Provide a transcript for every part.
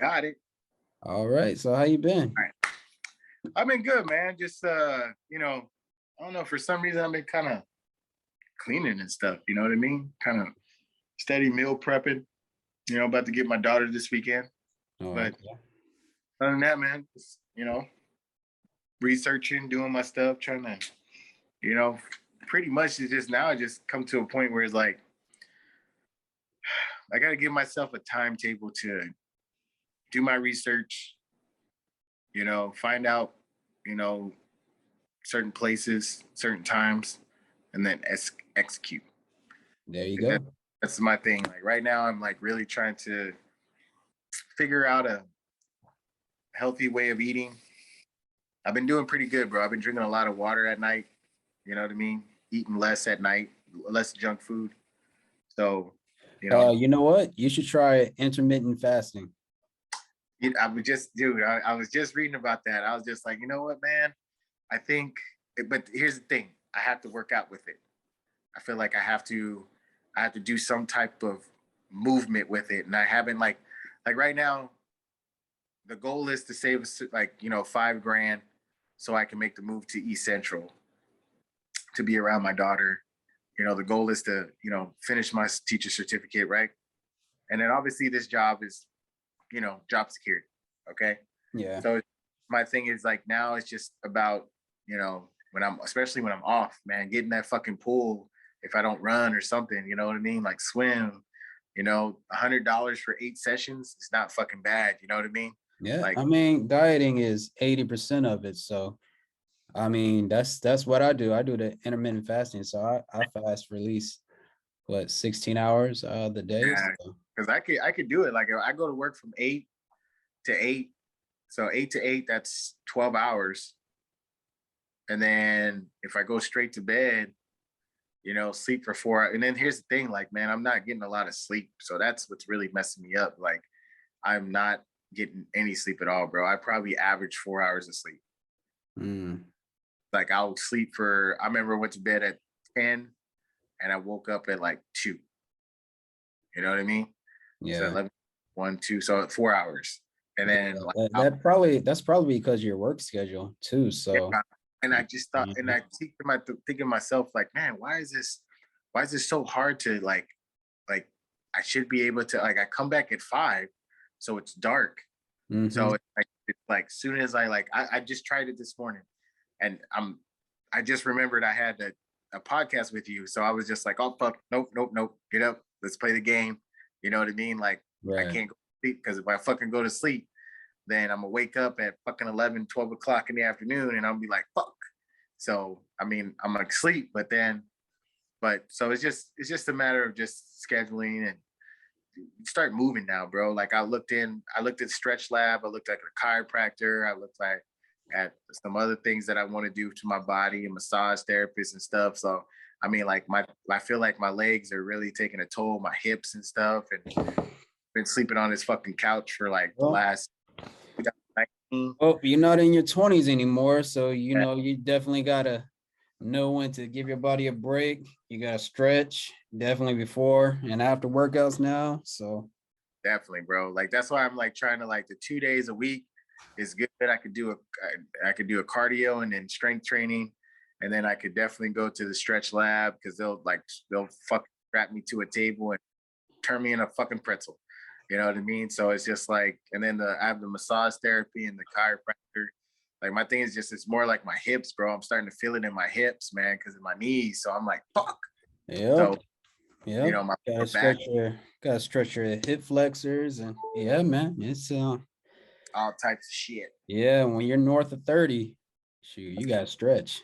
got it. All right. So how you been? All right. I've been good, man. Just I don't know, for some reason I've been kind of cleaning and stuff, you know what I mean? Kind of steady meal prepping, about to get my daughter this weekend. Oh, But okay. other than that, man, just, researching, doing my stuff, trying to, you know, pretty much it's just now I just come to a point where it's like I gotta give myself a timetable to do my research, find out, you know, certain places, certain times, and then execute. There you And go. that's my thing. Like right now, I'm like really trying to figure out a healthy way of eating. I've been doing pretty good, bro. I've been drinking a lot of water at night. You know what I mean? Eating less at night, less junk food. So, you know, You know what? You should try intermittent fasting. I was just, dude, I was just reading about that. I was just like, you know what, man? I think, but here's the thing: I have to work out with it. I feel like I have to do some type of movement with it, and I haven't like right now. The goal is to save like 5 grand, so I can make the move to East Central to be around my daughter. The goal is to finish my teacher certificate, right? And then obviously this job is job security. Okay. Yeah. So my thing is like now it's just about, when especially when I'm off, man, getting that fucking pool if I don't run or something, you know what I mean? Like swim, $100 for 8 sessions is not fucking bad, you know what I mean? Yeah. Like, I mean, dieting is 80% of it. So I mean, that's what I do. I do the intermittent fasting. So I fast for at least what 16 hours the day. yeah, So, because I could do it. Like I go to work from 8 to 8. So 8 to 8, that's 12 hours. And then if I go straight to bed, sleep for 4 hours. And then here's the thing, like, man, I'm not getting a lot of sleep. So that's what's really messing me up. Like, I'm not getting any sleep at all, bro. I probably average 4 hours of sleep. mm, Like, I'll sleep I remember I went to bed at 10 and I woke up at like 2. You know what I mean? So yeah. 11, 1, 2, so 4 hours. And Yeah. then, like, That's probably because of your work schedule too. So yeah, and I just thought, and mhm. I think to myself, like, man, why is this so hard to like, I should be able to, like, I come back at 5, so it's dark. So Mhm. it's like soon as I just tried it this morning, and I just remembered I had a podcast with you, so I was just like, oh fuck, nope, nope, nope, get up, let's play the game. You know what I mean? Like, I Right. can't go to sleep because if I fucking go to sleep, then I'm gonna wake up at fucking 11, 12 o'clock in the afternoon and I'll be like, fuck. So, I mean, I'm like sleep, but so it's just a matter of just scheduling and start moving now, bro. Like I looked at Stretch Lab, I looked at a chiropractor, I looked at some other things that I want to do to my body and massage therapists and stuff. So, I mean, like I feel like my legs are really taking a toll, my hips and stuff, and been sleeping on this fucking couch for like the Well, last 2019. well, you're not in your 20s anymore, so you definitely gotta know when to give your body a break. You gotta stretch definitely before and after workouts now. So Definitely, bro. Like that's why I'm like trying to, like, the 2 days a week is good. I could do a cardio and then strength training, and then I could definitely go to the stretch lab because they'll fucking strap me to a table and turn me in a fucking pretzel. You know what I mean? So it's just like, and then I have the massage therapy and the chiropractor. Like my thing is just it's more like my hips, bro. I'm starting to feel it in my hips, man, because of my knees. So I'm like, fuck. yep, So yep. my Gotta back, stretch your hip flexors and yeah, man. It's all types of shit. yeah, when you're north of 30, shoot, you gotta stretch.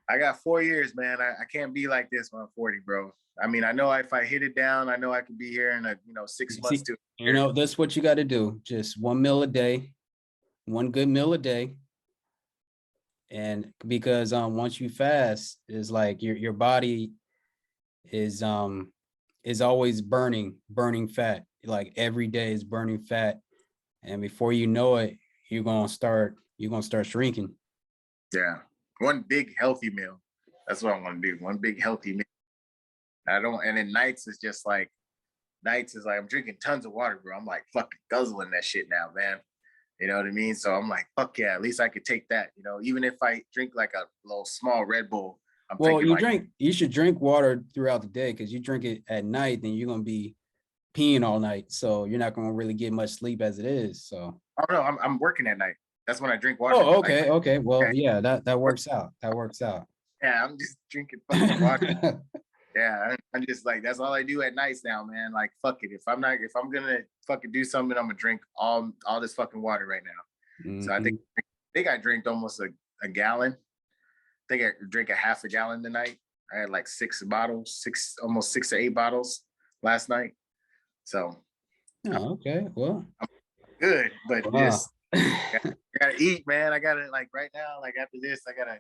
I got 4 years, man. I can't be like this when I'm 40, bro. I mean, I know if I hit it down, I know I could be here in 6 months See, to a year. that's what you gotta do. Just one meal a day, one good meal a day. And because once you fast, is like your body is is always burning fat. Like every day is burning fat. And before you know it, you're gonna start shrinking. Yeah. One big healthy meal. That's what I want to do. One big healthy meal. I don't, and then nights is just like nights is like I'm drinking tons of water, bro. I'm like fucking guzzling that shit now, man. You know what I mean? So I'm like, fuck yeah, at least I could take that. You know, even if I drink like a little small Red Bull, I'm Well, thinking like, you should drink water throughout the day, because you drink it at night, then you're gonna be peeing all night. So you're not gonna really get much sleep as it is. So oh no, I'm working at night. That's when I drink water. oh, Like, okay, okay. Well, okay, yeah, that works out. That works out. yeah, I'm just drinking fucking water. Yeah, I'm just like that's all I do at nights now, man. Like fuck it. If I'm gonna fucking do something, I'm gonna drink all this fucking water right now. So Mhm. I think I drank almost a gallon. I think I drank a half a gallon tonight. I had like 6 bottles, almost 6 to 8 bottles last night. So I'm Oh, okay. Well, good, but wow. just I gotta eat, man. I gotta like right now, like after this, I gotta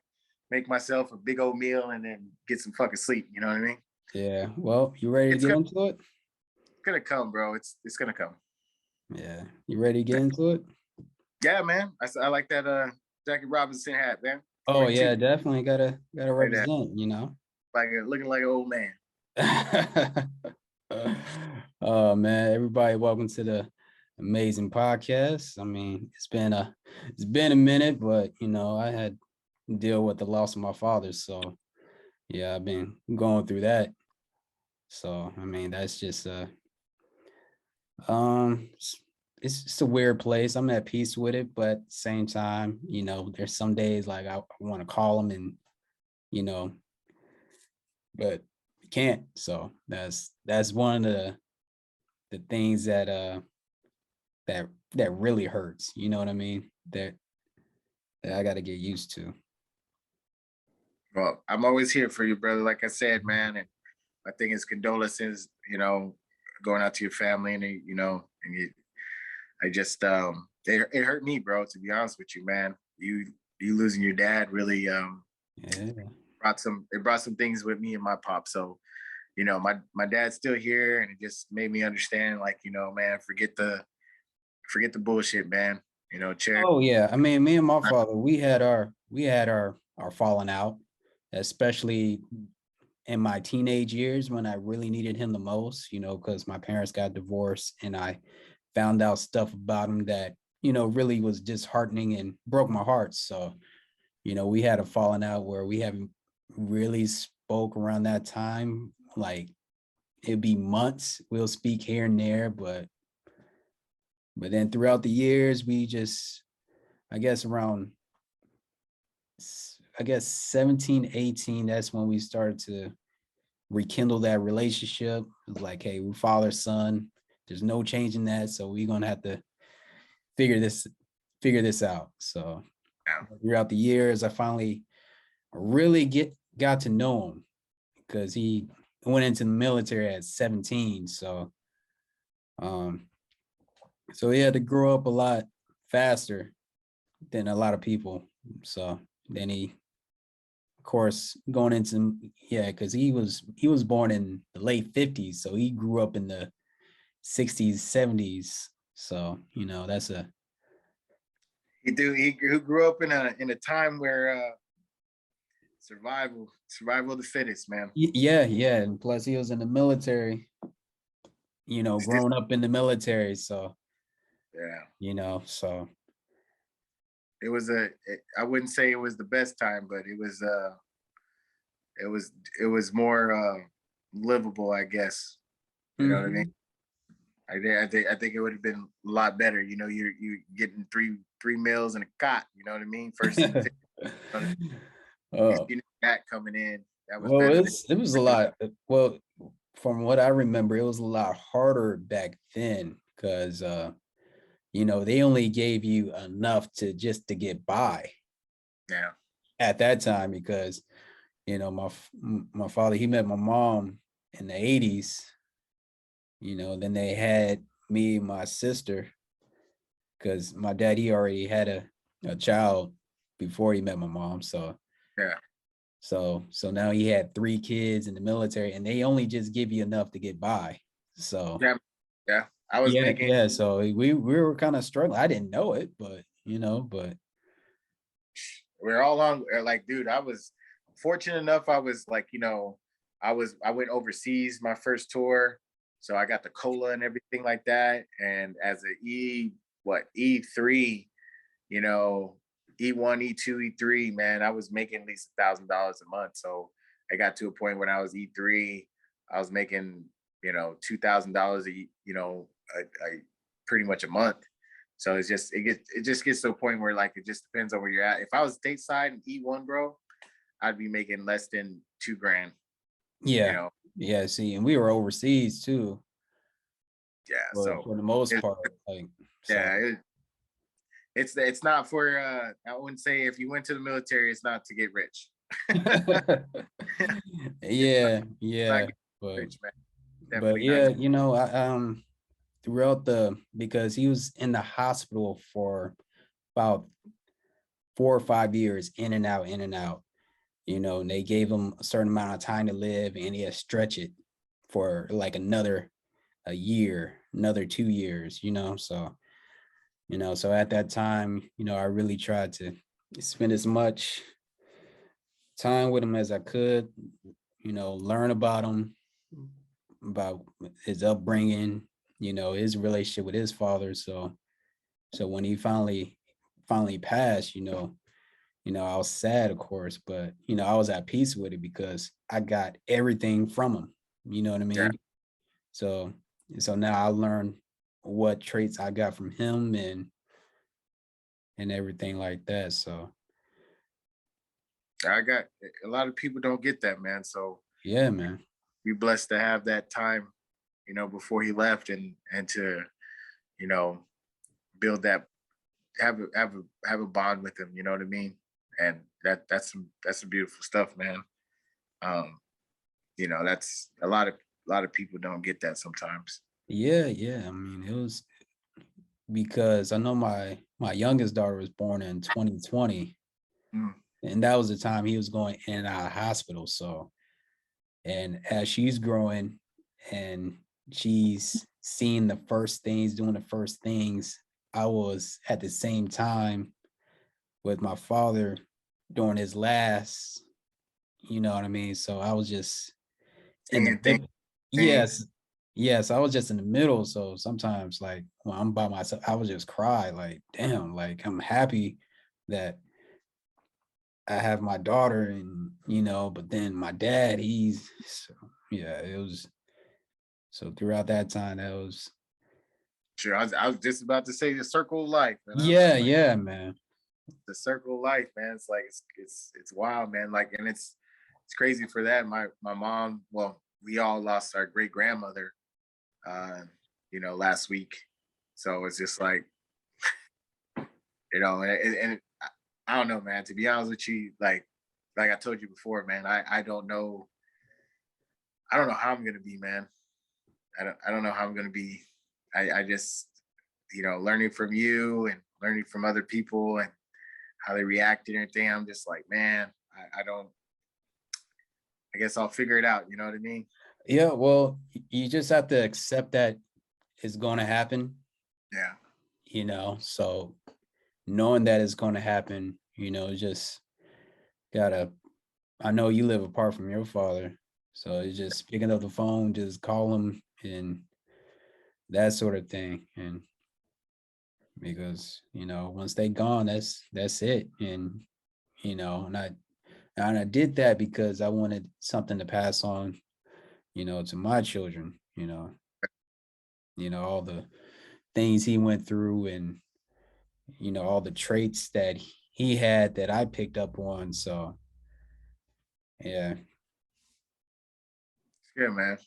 make myself a big old meal and then get some fucking sleep. You know what I mean? Yeah. Well, you ready to It's get gonna into it? come, bro. It's gonna come. Yeah. You ready to get into it? Yeah, man. I like that Jackie Robinson hat, man. Oh 22, yeah, definitely gotta like that, represent, you know. like looking like an old man. Oh man, everybody, welcome to the amazing podcast. I mean, it's been a minute, but you know, I had to deal with the loss of my father, so yeah, I've been going through that. So I mean, that's just it's it's a weird place. I'm at peace with it, but at the same time, you know, there's some days like I want to call him and you know, but can't. So that's one of the things that really hurts. You know what I mean? That I got to get used to. Well, I'm always here for you, brother. Like I said, man, and I think it's condolences, you know, going out to your family and you know, and I just it hurt me, bro, to be honest with you, man. You losing your dad really Yeah. brought some things with me and my pop. So, you know, my dad's still here and it just made me understand like, you know, man, forget the bullshit, man. You know, chair. Oh yeah. I mean, me and my father, we had our falling out, especially in my teenage years when I really needed him the most, you know, because my parents got divorced and I found out stuff about him that, you know, really was disheartening and broke my heart. So, you know, we had a falling out where we haven't really spoke around that time. Like it'd be months. We'll speak here and there, but then throughout the years, we just, I guess around, I guess 17, 18, that's when we started to rekindle that relationship. It was like, hey, we're father, son. There's no changing that. So we're gonna have to figure this figure this out. So Yeah. throughout the years, I finally really got to know him because he went into the military at 17. Um, so he had to grow up a lot faster than a lot of people. So then he, of course, going into yeah, because he was born in the late 50s, so he grew up in the 60s, 70s. So you know that's a He grew up in a time where survival of the fittest, man. yeah, yeah, and plus he was in the military. You know, It's just growing up in the military, so yeah. you know, so It was I wouldn't say it was the best time, but it was it was more livable, I guess. You know what I mean? mhm. I think it would have been a lot better. You know, you getting three meals and a cot. You know what I mean? First and fifth. You know, uh, that coming in, that was well, better than it was a regular. lot. Well, from what I remember, it was a lot harder back then because you know, they only gave you enough to just to get by Yeah, at that time because, you know, my father, he met my mom in the 80s, you know, then they had me and my sister because my dad, he already had a child before he met my mom. yeah, So now he had 3 kids in the military and they only just give you enough to get by. So yeah, yeah. I was yeah, making. yeah. So we were kind of struggling. I didn't know it, but you know, but We're all on. Like, dude, I was fortunate enough. I was like, you know, I went overseas my first tour, So I got the cola and everything like that. And as a E3, you know, E1, E2, E3, man, I was making at least $1,000 a month. So I got to a point when I was E3, I was making, $2,000 a pretty much a month. So it just gets to a point where like it just depends on where you're at. If I was stateside and E1, bro, I'd be making less than 2 grand. Yeah. Yeah. See, and we were overseas too. Yeah. For the most part, like, so. Yeah, it's not for I wouldn't say if you went to the military, it's not to get rich. Yeah, Rich, man. but yeah, I throughout because he was in the hospital for about 4 or 5 years, in and out, and they gave him a certain amount of time to live, and he had to stretch it for like a year, another 2 years, so at that time, I really tried to spend as much time with him as I could, learn about him, about his upbringing, his relationship with his father. So when he finally passed, I was sad, of course, but I was at peace with it because I got everything from him. You know what I mean? Yeah. So now I learned what traits I got from him and everything like that. So I got a lot of people don't get that, man. So yeah, man. be blessed to have that time, before he left and to, build that have a bond with him, you know what I mean? And that's some beautiful stuff, man. That's a lot of people don't get that sometimes. Yeah. I mean, it was because I know my youngest daughter was born in 2020, Mm. and that was the time he was going in and out of hospital. So, and as she's growing and she's seeing the first things, doing the first things, I was at the same time with my father during his last, you know what I mean? So I was just in the Seeing things. middle. Yes, I was just in the middle. So sometimes, like, when I'm by myself, I would just cry, like, damn, like, I'm happy that I have my daughter, and but then my dad, yeah, it was. So throughout that time, that was. Sure, I was just about to say the circle of life, and I was Yeah, like, yeah, man. the circle of life, man. It's like it's wild, man. Like, and it's crazy for that. My mom, well, we all lost our great grandmother, uh, last week. So it's just like, and I don't know, man. To be honest with you, like I told you before, man, I don't know. I don't know how I'm gonna be, man. I don't know how I'm gonna be. I just, learning from you and learning from other people and how they react and everything. I'm just like, man, I don't. I guess I'll figure it out. You know what I mean? Yeah, well, you just have to accept that it's going to happen. Yeah. So knowing that it's going to happen, just gotta. I know you live apart from your father, so it's just picking up the phone, just call him, and that sort of thing. And because once they gone, that's it. And and I did that because I wanted something to pass on, to my children. All the things he went through, and all the traits that he had that I picked up on. So yeah. Yeah, man.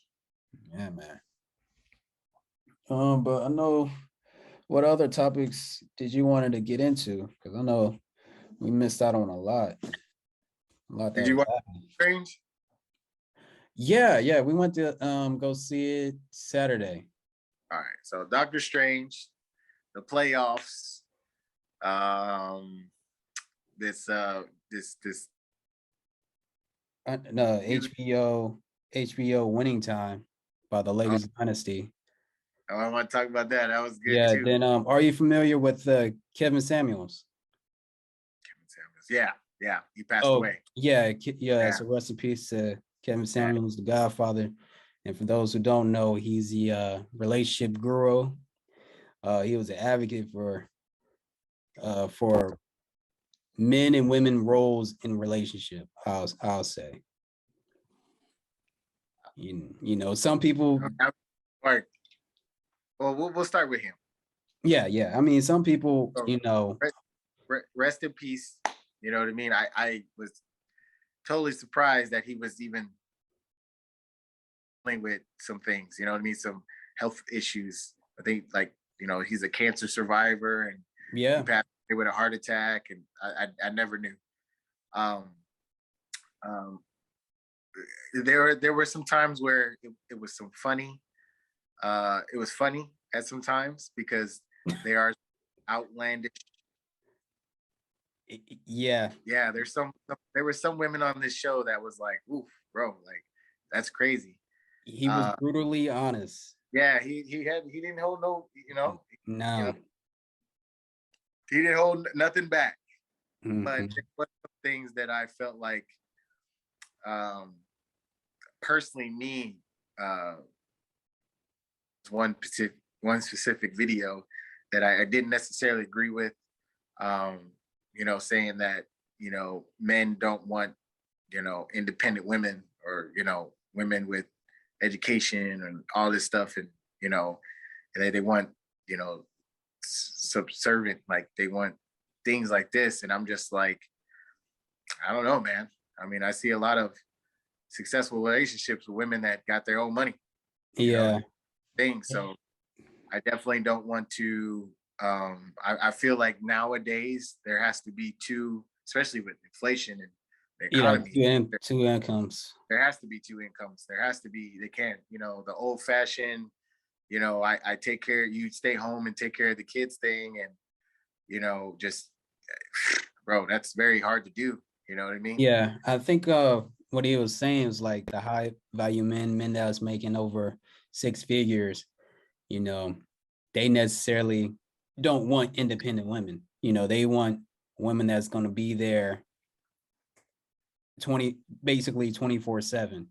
Yeah, man. But I know, what other topics did you wanted to get into? Because I know we missed out on a lot. A lot Did that you has watch happened. Strange? Yeah, we went to go see it Saturday. All right. So Doctor Strange, the playoffs, this this No, HBO Winning Time by the oh, latest Dynasty. I want to talk about that. That was good Yeah, too. then are you familiar with Kevin Samuels? Yeah, he passed Oh, away. yeah, yeah. Yeah, So rest in peace to Kevin Samuels, the Godfather. And for those who don't know, he's the relationship guru. He was an advocate for men and women roles in relationship. I'll say. You know, some people. All right. Well, we'll start with him. Yeah. I mean, some people, So, you know. rest in peace. You know what I mean? I was totally surprised that he was even playing with some things. You know what I mean? Some health issues. I think like he's a cancer survivor and he Yeah, passed away with a heart attack, and I never knew. Um, um, there were some times where it was some funny. It was funny at some times because they are outlandish. yeah. Yeah, there were some women on this show that was like, oof, bro, like that's crazy. He was Uh, brutally honest. yeah, he didn't hold no, you know, No. he didn't hold nothing back. But Mhm. there were some things that I felt like, um, personally, me, uh, one specific video that I didn't necessarily agree with. Um, saying that men don't want independent women, or women with education and all this stuff, and and they want subservient, like they want things like this, and I'm just like, I don't know, man. I mean, I see a lot of successful relationships with women that got their own money, Yeah. things. So I definitely don't want to. I feel like nowadays there has to be two, especially with inflation and the Yeah, economy. two incomes. There has to be two incomes. There has to be. They can't. The old fashioned. I take care. You stay home and take care of the kids thing, and just bro, that's very hard to do. You know what I mean? Yeah, I think what he was saying was like the high value men that was making over six figures, you know, they necessarily don't want independent women. You know, they want women that's going to be there 24/7.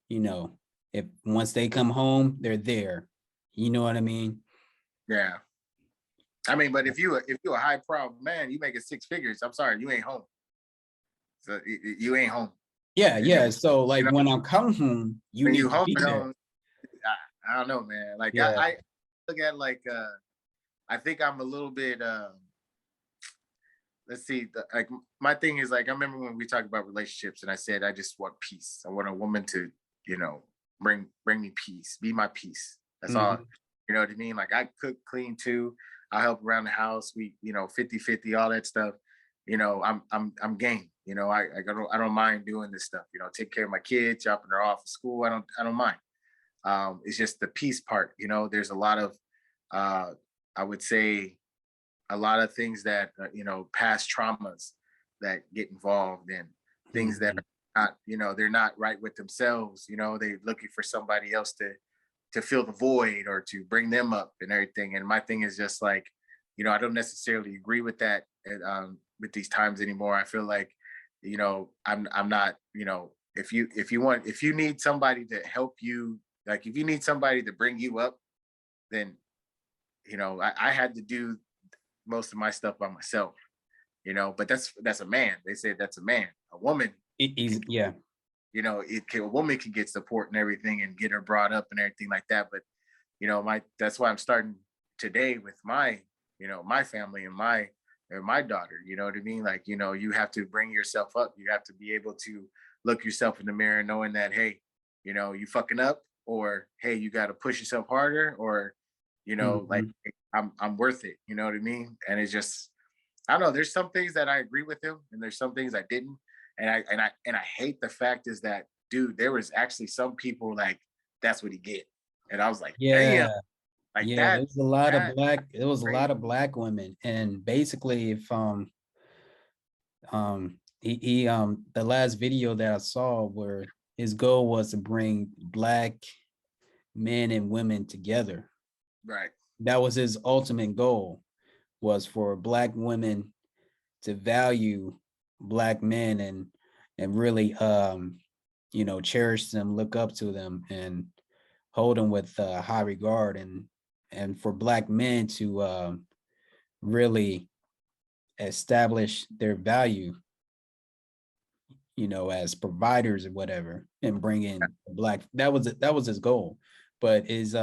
You know, if once they come home, they're there. You know what I mean? Yeah. I mean, but if you a high problem man, you making six figures. I'm sorry, you ain't home. So you ain't home. Yeah, And then yeah. So like you know when I come home, you when need you to home be there. I don't know, man. Like Yeah. I look at like I think I'm a little bit let's see, like my thing is like I remember when we talked about relationships and I said I just want peace. I want a woman to, bring me peace, be my peace. That's all. Mhm. You know what I mean? Like I cook, clean too. I help around the house. We, 50-50, all that stuff. I'm game. I don't mind doing this stuff. Take care of my kids, dropping her off at school. I don't mind. It's just the peace part. There's a lot of I would say a lot of things that past traumas that get involved in things that Mhm. are not, they're not right with themselves. They're looking for somebody else to fill the void or to bring them up and everything. And my thing is just like, I don't necessarily agree with that with these times anymore. I feel like, I'm not, if you need somebody to help you, like if you need somebody to bring you up, then I had to do most of my stuff by myself. But that's a man. They said that's a man. A woman, can, Yeah. a woman can get support and everything and get her brought up and everything like that. But that's why I'm starting today with my family and my daughter. You know what I mean? Like, you have to bring yourself up. You have to be able to look yourself in the mirror knowing that, hey, you fucking up, or hey, you got to push yourself harder, or like Mhm. I'm worth it. You know what I mean? And it's just, I don't know. There's some things that I agree with him, and there's some things I didn't. And I hate the fact is that, dude, there was actually some people like that's what he get, and I was like, Yeah. damn, like Yeah, that. there's a lot of That black, there was a crazy. lot of black women. And basically if the last video that I saw where his goal was to bring black men and women together. Right. That was his ultimate goal, was for black women to value black men and really you know, cherish them, look up to them, and hold them with high regard. And for Black men to really establish their value, you know, as providers or whatever, and bring in Black. That was his goal. But his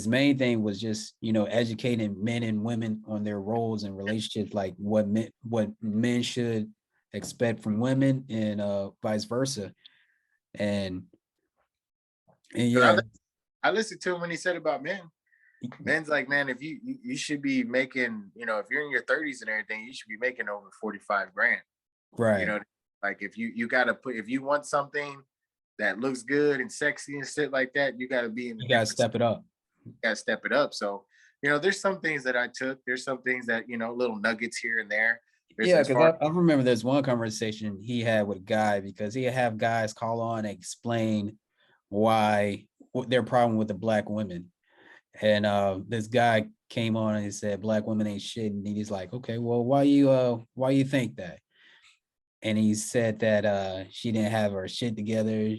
main thing was just, you know, educating men and women on their roles and relationships, like what men should expect from women, and vice versa. And and 'Cause yeah, I listened to him when he said about men. Men's like, man, if you should be making, you know, if you're in your 30s and everything, you should be making over 45 grand. You right. know, like if you gotta put, if you want something that looks good and sexy and shit like that, you gotta be in a You gotta different, step it up. you gotta step it up. So, you know, there's some things that I took, there's some things that, you know, little nuggets here and there. There's Yeah, as because far, I remember there's one conversation he had with a guy, because he have guys call on and explain why, what their problem with the Black women. And this guy came on and he said Black women ain't shit. And he's like, okay, well, why you think that? And he said that she didn't have her shit together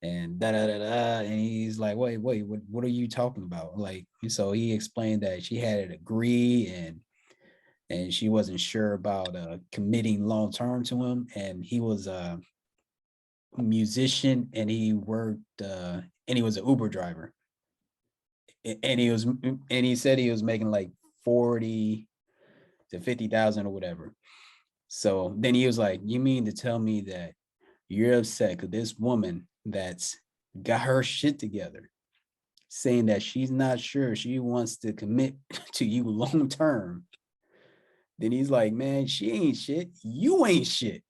and da da da da. And he's like, wait, what are you talking about? Like, so he explained that she had a degree, and she wasn't sure about committing long term to him. And he was a musician, and he worked and he was an Uber driver. And he said he was making like 40 to 50,000 or whatever. So then he was like, you mean to tell me that you're upset because this woman that's got her shit together, saying that she's not sure she wants to commit to you long term? Then he's like, man, she ain't shit. You ain't shit.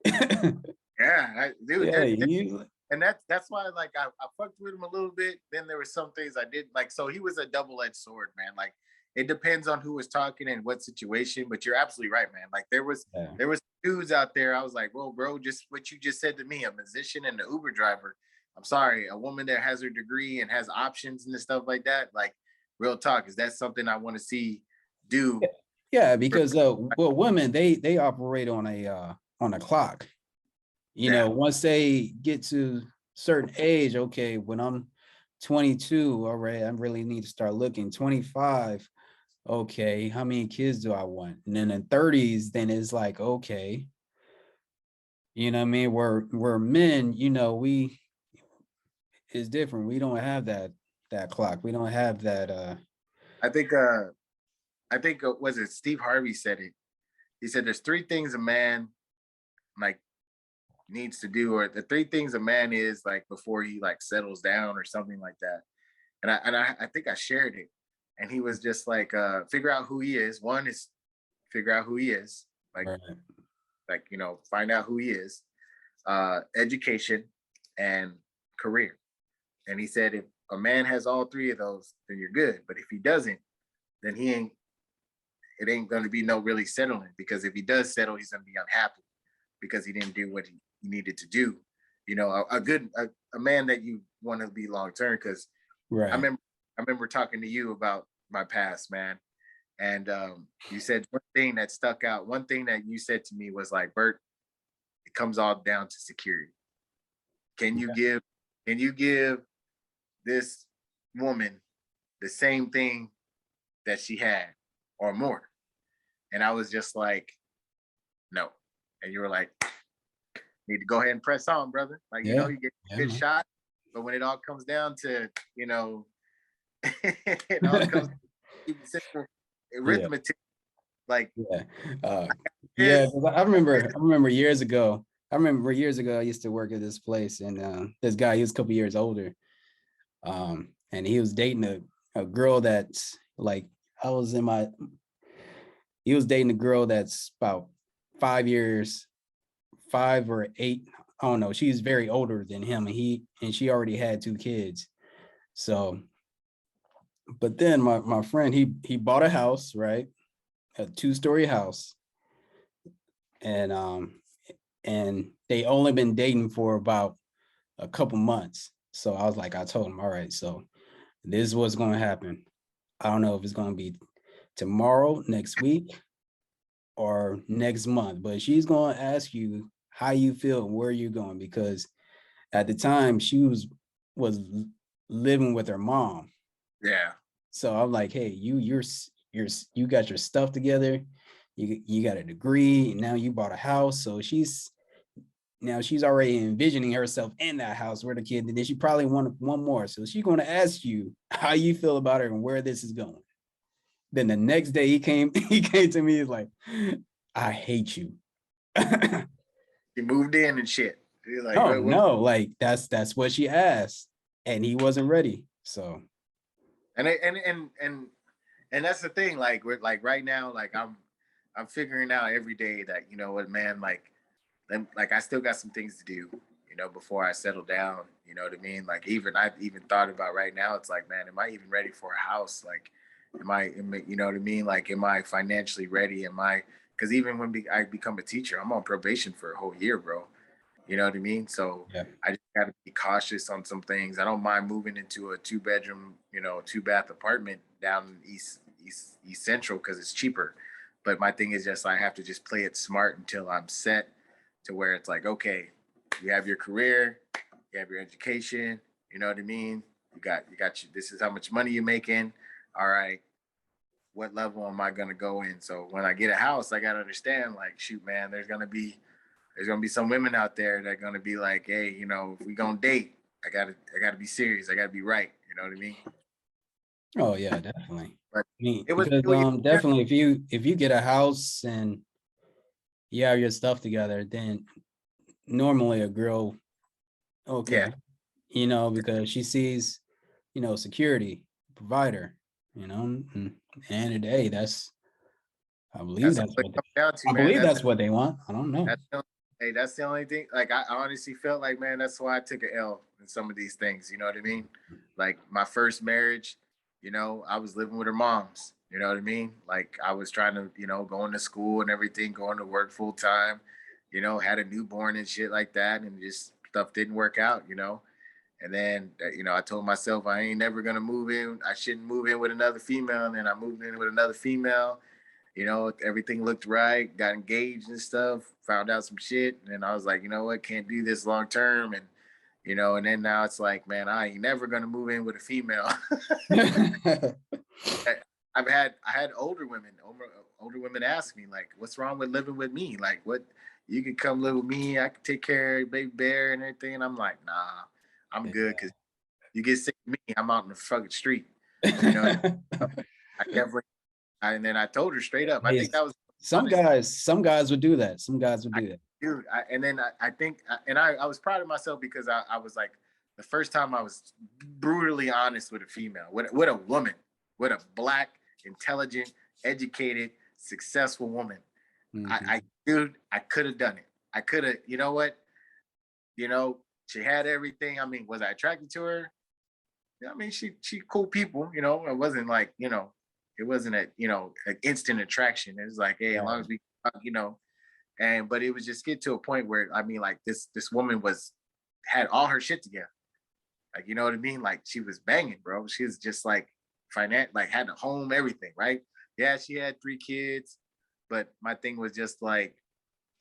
yeah, dude, Yeah, you. and that's why like I fucked with him a little bit. Then there were some things I did like. So he was a double-edged sword, man. Like it depends on who was talking and what situation. But you're absolutely right, man. Like Yeah. there was dudes out there. I was like, well, bro, just what you just said to me, a musician and an Uber driver. I'm sorry, a woman that has her degree and has options and stuff like that. Like real talk, is that something I want to see do? Yeah, For, because well, women, they operate on a clock. You yeah, know, once they get to certain age, okay, when I'm 22, all right, I really need to start looking. 25, okay, how many kids do I want? And then in 30s, then it's like, okay, you know what I mean? We're men, you know, we is different. We don't have that clock. We don't have that I think was it Steve Harvey said it. He said there's three things a man like needs to do, or the three things a man is like before he like settles down or something like that. And I think I shared it. And he was just like, figure out who he is. One is figure out who he is, right. like you know, find out who he is, education and career. And he said if a man has all three of those, then you're good. But if he doesn't, then he ain't, it ain't gonna be no really settling, because if he does settle, he's gonna be unhappy because he didn't do what he needed to do. You know, a man that you want to be long term. Because I Right. remember I remember talking to you about my past, man, and you said one thing that stuck out. One thing that you said to me was like, Bert, it comes all down to security. Can you give can you give this woman the same thing that she had or more? And I was just like, no. And you were like, need to go ahead and press on, brother. Like, you know, Yeah. you get Yeah, a good man. shot, but when it all comes down to, you know, it all comes to simple Yeah. arithmetic, like Yeah. Uh, yeah, this, 'cause I remember years ago. I remember years ago I used to work at this place, and this guy, he was a couple years older. And he was dating a girl that's like, I was in my he was dating a girl that's about 5 years, 5 or 8. I don't know. She's very older than him, and she already had 2 kids. So, but then my friend, he bought a house, right? A 2-story house. And they only been dating for about a couple months. So I told him, all right, so this is what's gonna happen. I don't know if it's gonna be tomorrow, next week, or next month, but she's gonna ask you how you feel and where you're going, because at the time she was living with her mom. Yeah. So I'm like, hey, you got your stuff together, you got a degree, now you bought a house. So she's already envisioning herself in that house with the kid, and then she probably want one more. So she's going to ask you how you feel about her and where this is going. Then the next day he came to me, he's like, I hate you. He moved in and shit. He's like, Oh what? no, like that's what she asked, and he wasn't ready. So And that's the thing. Like we're like right now, like I'm figuring out every day that you know what, man, like I still got some things to do, you know, before I settle down. You know what I mean? Like I've even thought about right now. It's like, man, am I even ready for a house? Like, you know what I mean? Like, am I financially ready? Am I? Because even when I become a teacher, I'm on probation for a whole year, bro. You know what I mean? So yeah. I just got to be cautious on some things. I don't mind moving into a 2 bedroom, you know, 2 bath apartment down in East Central because it's cheaper. But my thing is just I have to just play it smart until I'm set to where it's like, okay, you have your career, you have your education, you know what I mean? This is how much money you're making. All right, what level am I gonna go in? So when I get a house, I gotta understand, like, shoot, man, there's gonna be some women out there that are gonna be like, hey, you know, if we gonna date, I gotta be serious. I gotta be right. You know what I mean? Oh yeah, definitely. But I mean, it was, because it was definitely if you get a house and you have your stuff together, then normally a girl, yeah. okay, because she sees, security, provider, and at the end of the day, I believe That's that's what it what comes down to, I man. believe That's that's what they want. I don't know. that's the, hey, that's the only thing. Like I honestly felt like, man, that's why I took an L in some of these things. You know what I mean? Like my first marriage, you know, I was living with her moms. You know what I mean? Like I was trying to, you know, going to school and everything, going to work full time. You know, had a newborn and shit like that, and just stuff didn't work out. You know, and then you know, I told myself I ain't never gonna move in. I shouldn't move in with another female, and then I moved in with another female. You know, everything looked right, got engaged and stuff, found out some shit. And I was like, you know what, can't do this long term. And, you know, and then now it's like, man, I ain't never gonna move in with a female. I had older women ask me, like, what's wrong with living with me? Like, what, you could come live with me, I could take care of baby bear and everything. And I'm like, nah, I'm good, because you get sick of me, I'm out in the fucking street. You know, I definitely, and then I told her straight up. I Hey, think that was some honest. guys would do that. Some guys would I, do that. dude, and then I think, and I was proud of myself because I was like, the first time I was brutally honest with a female, with a woman, with a black, intelligent, educated, successful woman. Mhm. Dude, I could have done it. I could have, you know what? You know, she had everything. I mean, was I attracted to her? Yeah, I mean, she cool people. You know, it wasn't like, you know, it wasn't an instant attraction. It was like, hey, as long Right. as we, you know, but it was just get to a point where I mean, like this woman had all her shit together. Like, you know what I mean? Like she was banging, bro. She was just like like had a home, everything, right? Yeah, she had 3 kids, but my thing was just like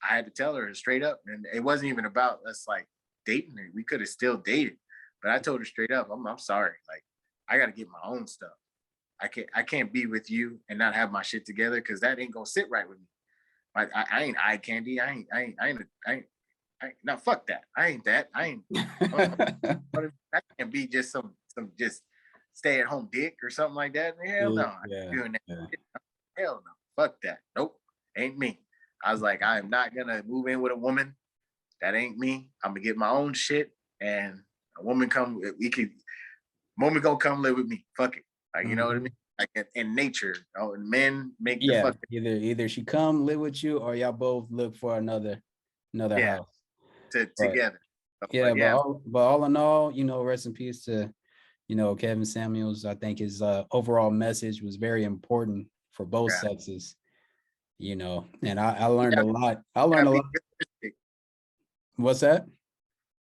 I had to tell her straight up, and it wasn't even about us like dating. We could have still dated, but I told her straight up, I'm sorry, like I got to get my own stuff. I can't be with you and not have my shit together because that ain't gonna sit right with me. I ain't eye candy. No, fuck that. I ain't that. I ain't. I can't be just some just stay at home dick or something like that. Hell no, Yeah, I yeah, ain't doing that. yeah. Hell no, fuck that. Nope, ain't me. I was like, I am not gonna move in with a woman. That ain't me. I'm gonna get my own shit, and a woman come. We could. Woman gonna come live with me. Fuck it. Like, you know what I mean? Mhm. Like in nature, men make the Yeah, fuck. either she come live with you or y'all both look for another Yeah, house. But together. yeah, But yeah, but all in all, rest in peace to Kevin Samuels. I think his overall message was very important for both yeah. sexes. And I We learned a gotta, lot. I we learned gotta a be lot. realistic. What's that?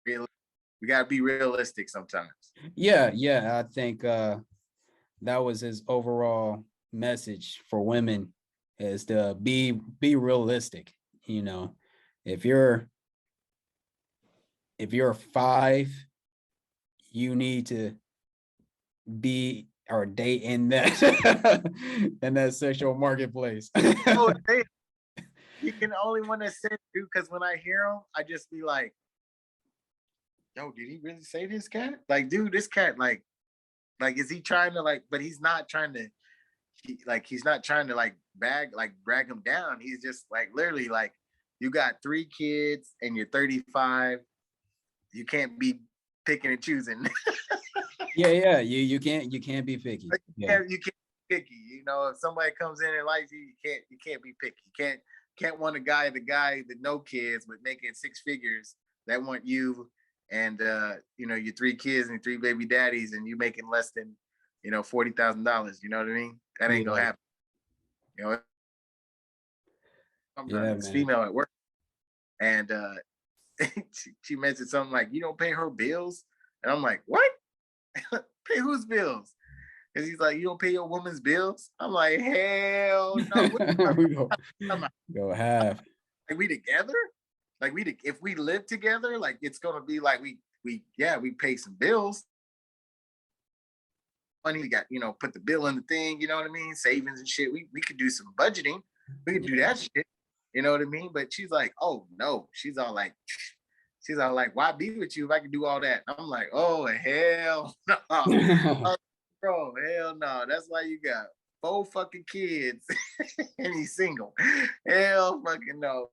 We gotta be realistic sometimes. Yeah, I think that was his overall message for women, is to be realistic. If you're if you're 5, you need to be or date in that in that sexual marketplace. Oh, you can only want to say, dude, because when I hear him, I just be like, yo, did he really say this cat? Like, dude, this cat, like, is he trying to like, but he's not trying to, he's not trying to like brag him down. He's just like, literally, like, you got 3 kids and you're 35. You can't be picking and choosing. Yeah. You can't be picky. Yeah. You can't be picky. You know, if somebody comes in and likes you, you can't be picky. You can't want the guy that no kids but making 6 figures that want you and you know, your 3 kids and 3 baby daddies and you making less than, you know, $40,000. You know what I mean? That ain't gonna happen. You know, sometimes it's female at work, and she mentioned something like, "You don't pay her bills," and I'm like, "What? Pay whose bills?" And he's like, "You don't pay your woman's bills." I'm like, "Hell no!" We go half. Like, we together? Like, if we live together, like, it's gonna be like we pay some bills. Money, we got, you know, put the bill in the thing. You know what I mean? Savings and shit. We could do some budgeting. We could do that shit. You know what I mean? But she's like, "Oh no." She's all like, "Why be with you if I can do all that?" And I'm like, "Oh hell no." Oh, bro, hell no. That's why you got 4 fucking kids and he's single. Hell fucking no.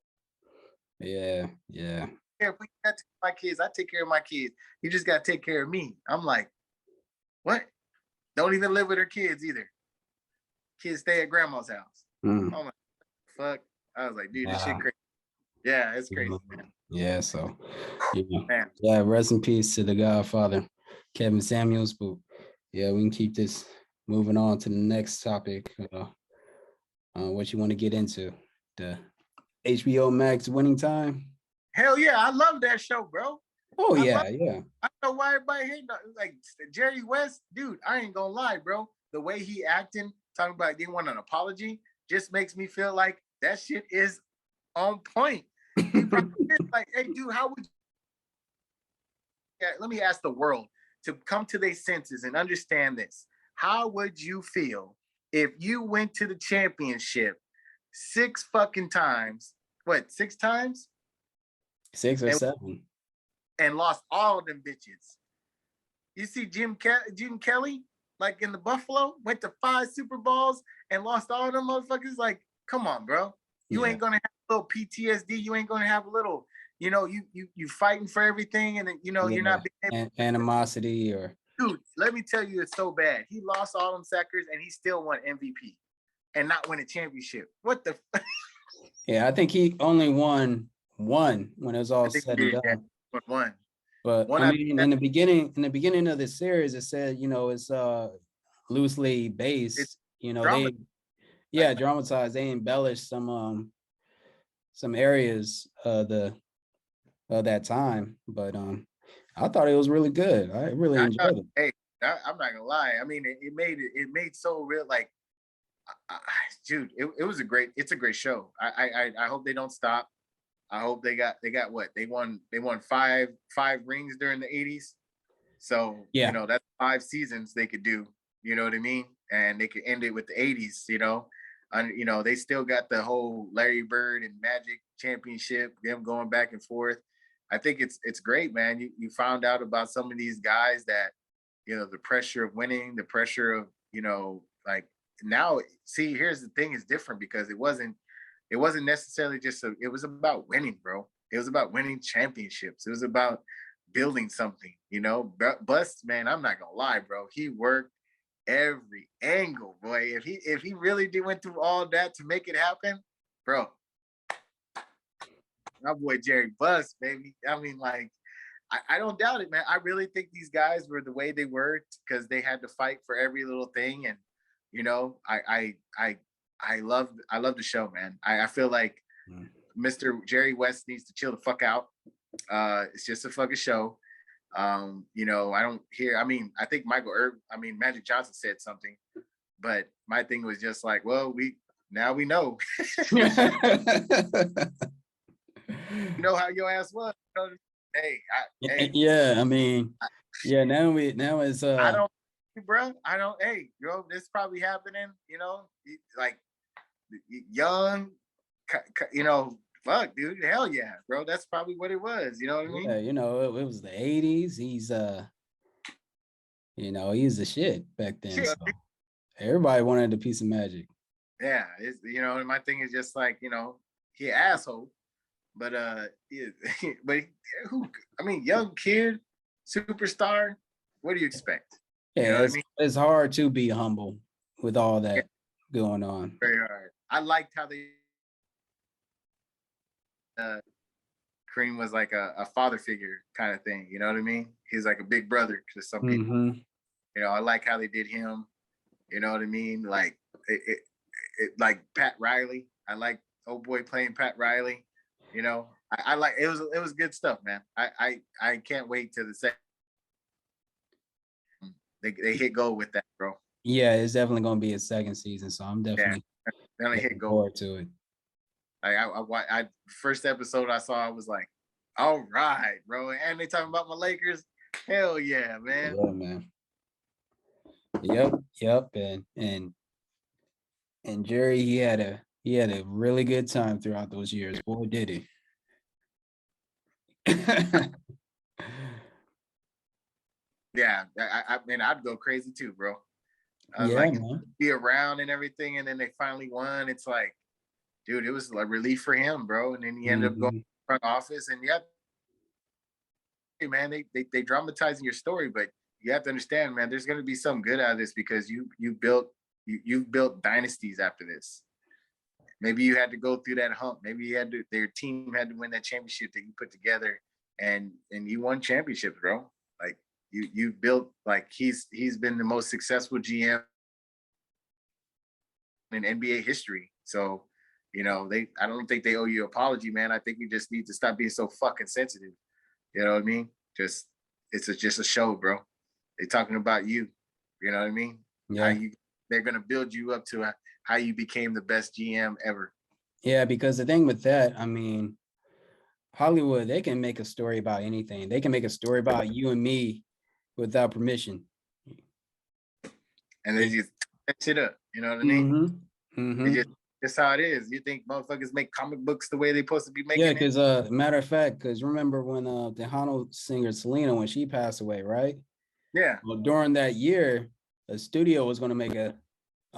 Yeah. If we got my kids, I take care of my kids. You just gotta take care of me. I'm like, what? Don't even live with her kids either. Kids stay at grandma's house. I'm like, fuck. I was like, dude, this shit crazy. Yeah, it's crazy, man. Yeah, so yeah, rest in peace to the Godfather, Kevin Samuels. But yeah, we can keep this moving on to the next topic. What you want to get into? The HBOMAX Winning Time? Hell yeah, I love that show, bro. Oh yeah. I don't know why everybody hating. Like, Jerry West, dude, I ain't gonna lie, bro. The way he acting, talking about didn't want an apology, just makes me feel like that shit is on point. He probably is like, hey, dude, how would you? Yeah, let me ask the world to come to their senses and understand this. How would you feel if you went to the championship 6 fucking times? What, 6 times? 6 or 7. And lost all of them bitches. You see Jim Kelly, like in the Buffalo, went to 5 Super Bowls and lost all of them motherfuckers. Like, come on, bro. You ain't gonna have a little PTSD. You ain't gonna have a little, you know, you fighting for everything, and you know, you're not being animosity or. Dude, let me tell you, it's so bad. He lost all them suckers and he still won MVP and not win a championship. What the? Yeah, I think he only won 1 when it was all said and done. Yeah, 1. But I mean, in the beginning of the series, it said, you know, it's loosely based. You know, they dramatized. They embellished some areas of that time, but I thought it was really good. I really enjoyed it. Hey, I'm not gonna lie. I mean, it made so real. Like, dude, it's a great show. I hope they don't stop. I hope they got what they won 5 rings during the 80s. So you know, that's 5 seasons they could do. You know what I mean? And they could end it with the 80s. You know, and you know, they still got the whole Larry Bird and Magic championship, them going back and forth. I think it's great, man. You found out about some of these guys that, you know, the pressure of winning, the pressure of, you know, like, now, see, here's the thing, is different because it wasn't necessarily just it was about winning, bro. It was about winning championships. It was about building something, you know. Bust, man, I'm not gonna lie, bro. He worked every angle, boy. If he really went through all that to make it happen, bro. My boy Jerry Bust, baby. I mean, like, I don't doubt it, man. I really think these guys were the way they were because they had to fight for every little thing, and you know, I love the show, man. I feel like Mr. Jerry West needs to chill the fuck out. It's just a fucking show. You know, I don't hear. I mean, I think Magic Johnson said something, but my thing was just like, well, we know. You know how your ass was. You know, Hey, Yeah, I mean, yeah, now it's I don't, bro. I don't. Hey, bro, this probably happening. Like young, you know. Fuck, dude. Hell yeah, bro. That's probably what it was. You know what I yeah, mean? it was the 80s. He's the shit back then. Shit. So everybody wanted a piece of magic. Yeah, it's my thing is just like he asshole, but but who? I mean, young kid, superstar. What do you expect? You know Yeah, what I mean? it's hard to be humble with all Yeah, that going on. very hard. I liked how they uh, Kareem was like a father figure kind of thing. You know what I mean? He's like a big brother to some people. Mm-hmm. I like how they did him. You know what I mean? Like like Pat Riley. I like old boy playing Pat Riley. I like it was good stuff, man. I can't wait till the second. They hit goal with that, bro. Yeah, it's definitely going to be a second season, so I'm Yeah, definitely they only hit looking goal. forward to it. Like I first episode I saw, I was like, all right, bro. And they talking about my Lakers. Hell yeah, man. Yeah, man. Yep, and Jerry, he had a really good time throughout those years. Boy, did he. Yeah, I mean, I'd go crazy too, bro. Yeah, Like man. be around and everything, and then they finally won. It's like, dude, it was like relief for him, bro. And then he ended up going to Mhm. the front office, and yeah, hey, man, they dramatizing your story, but you have to understand, man, there's going to be some good out of this because you've built dynasties after this. Maybe you had to go through that hump. Maybe their team had to win that championship that you put together, and you won championships, bro. Like you built, like he's been the most successful GM in NBA history. So, I don't think they owe you an apology, man. I think you just need to stop being so fucking sensitive. You know what I mean? Just a show, bro. They're talking about you. You know what I mean? How Yeah. you They're gonna build you up to how you became the best GM ever. Yeah, because the thing with that, I mean, Hollywood, they can make a story about anything. They can make a story about you and me without permission. And they just that shit up. You know what I mean? Mm-hmm. They Mm-hmm. just how it is. You think motherfuckers make comic books the way they're supposed to be Yeah, making it? because matter of fact, because remember when the Hano singer Selena, when she passed away, right? Yeah. Well, during that year, a studio was going to make a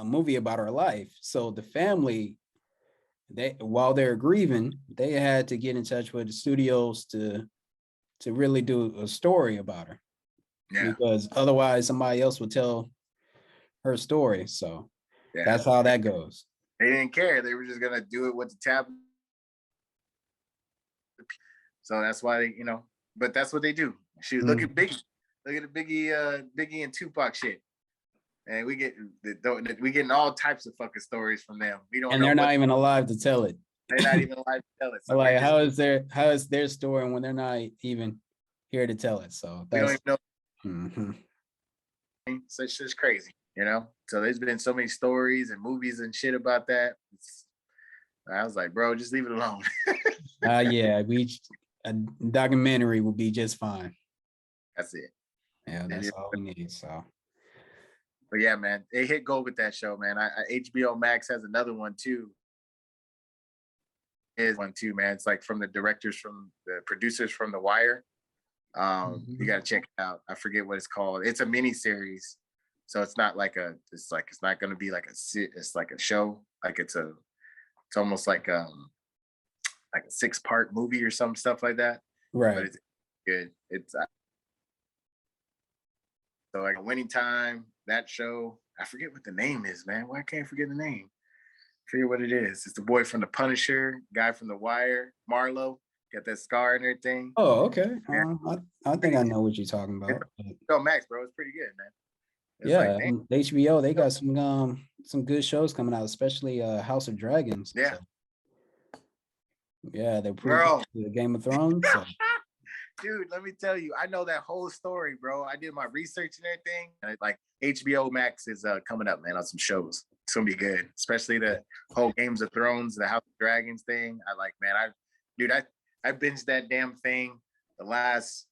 movie about her life. So the family, while they're grieving, they had to get in touch with the studios to really do a story about her, Yeah. because otherwise somebody else would tell her story. So Yeah. that's how that goes. They didn't care. They were just gonna do it with the tab. So that's why but that's what they do. Shoot, look at Biggie. Look at the Biggie and Tupac shit. And we getting all types of fucking stories from them. We don't And know they're what not even alive to tell it. they're not even alive to tell it. So we're Like, just how is their story when they're not even here to tell it? So we don't even know. Mhm. So it's just crazy. So there's been so many stories and movies and shit about that. I was like, bro, just leave it alone. Yeah, a documentary will be just fine. That's it. Yeah, that's all we need. So But yeah, man, they hit gold with that show, man. HBOMAX has another one too. Is one too, man. It's like from the producers from The Wire. You gotta check it out. I forget what it's called. It's a mini series, so it's not like it's not gonna be like it's like a show. Like it's almost like a 6-part movie or some stuff like that. But right. it's good. It's so like Winning Time, that show. I forget what the name is, man. Why can't I forget the name? Forget what it is. It's the boy from The Punisher, guy from The Wire, Marlo. Got that scar and everything. Oh, okay. Yeah, I think I know what you're talking it's about. Max, bro. It's pretty good, man. It's like, Yeah, damn. and HBO, they got some good shows coming out, especially House of Dragons. Yeah. So, yeah, they're pretty Bro. close to the Game of Thrones. So. Dude, let me tell you, I know that whole story, bro. I did my research and everything. And like HBO Max is coming up, man, on some shows. It's gonna be good, especially the whole Games of Thrones, the House of Dragons thing. I like, man. I binged that damn thing the last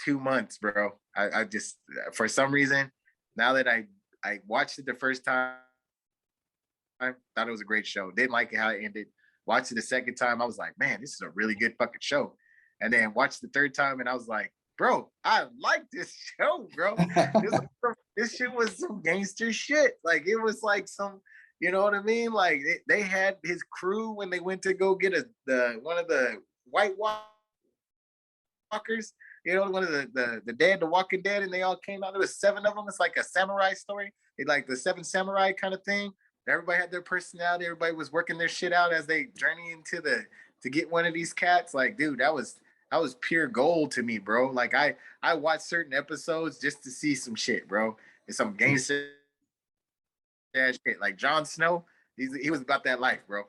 2 months, bro. I just, for some reason, now that I watched it the first time, I thought it was a great show. Didn't like it how it ended. Watched it the second time, I was like, man, this is a really good fucking show. And then watched the third time, and I was like, bro, I like this show, bro. This shit was some gangster shit. Like it was like some, you know what I mean? Like they had his crew when they went to go get one of the White Walkers. You know, one of the dead, the Walking Dead, and they all came out. There was 7 of them. It's like a samurai story. It like the 7 samurai kind of thing. Everybody had their personality. Everybody was working their shit out as they journey into to get one of these cats. Like, dude, that was pure gold to me, bro. Like I watched certain episodes just to see some shit, bro. And some gangster shit. Like Jon Snow, he was about that life, bro.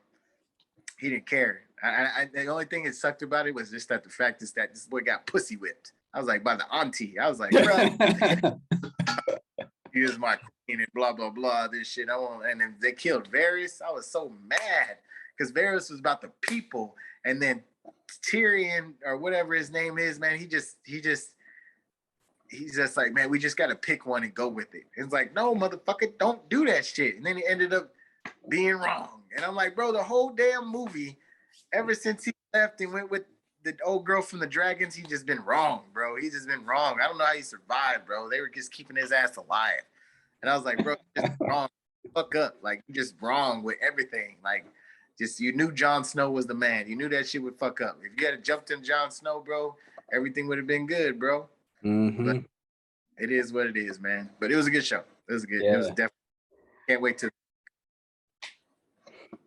He didn't care. The only thing that sucked about it was just that the fact is that this boy got pussy whipped. I was like, by the auntie. I was like, bro, he was my queen and blah blah blah. This shit. And then they killed Varys. I was so mad because Varys was about the people, and then Tyrion or whatever his name is, man. He's just like, man, we just got to pick one and go with it. It's like, no, motherfucker, don't do that shit. And then he ended up being wrong. And I'm like, bro, the whole damn movie, ever since he left and went with the old girl from the Dragons, he just been wrong, bro. He's just been wrong. I don't know how he survived, bro. They were just keeping his ass alive. And I was like, bro, you're just wrong. Fuck up. Like, you're just wrong with everything. Like, just, you knew Jon Snow was the man. You knew that shit would fuck up. If you had jumped in Jon Snow, bro, everything would have been good, bro. Mm-hmm. But it is what it is, man. But it was a good show. It was good. Yeah. It was definitely. Can't wait to.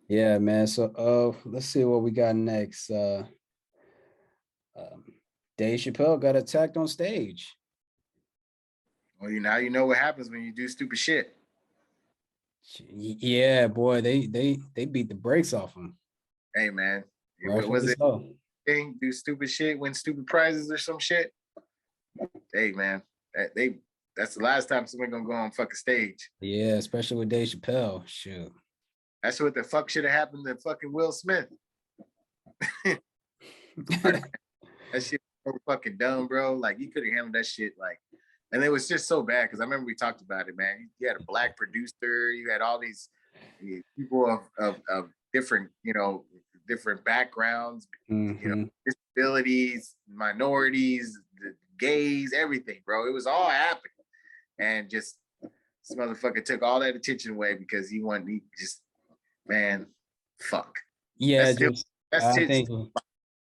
Yeah, man. So, let's see what we got next. Dave Chappelle got attacked on stage. Well, now you know what happens when you do stupid shit. Yeah, boy, they beat the brakes off him. Hey, man. What was it? Thing, do stupid shit, win stupid prizes or some shit. Hey, man, that's the last time somebody gonna go on fucking stage. Yeah, especially with Dave Chappelle. Shoot. That's what the fuck should have happened to fucking Will Smith. That shit was so fucking dumb, bro. Like you could have handled that shit like, and it was just so bad because I remember we talked about it, man. You had a black producer, you had all these people of different, different backgrounds, disabilities, minorities, the gays, everything, bro. It was all happening, and just this motherfucker took all that attention away because he just, man, fuck. Yeah, I think,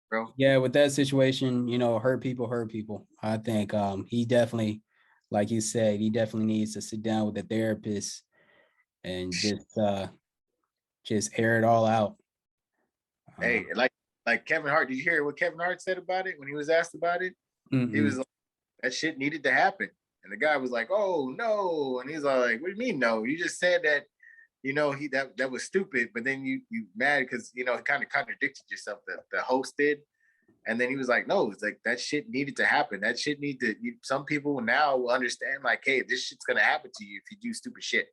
bro. Yeah, with that situation, hurt people. I think he definitely, like you said, he definitely needs to sit down with a therapist and just air it all out. Hey, like Kevin Hart, did you hear what Kevin Hart said about it when he was asked about it? He was like, that shit needed to happen. And the guy was like, oh no. And he's like, what do you mean no? You just said that, that was stupid, but then you mad because it kind of contradicted yourself, the host did. And then he was like, no, it's like that shit needed to happen. That shit some people now will understand, like, hey, this shit's gonna happen to you if you do stupid shit.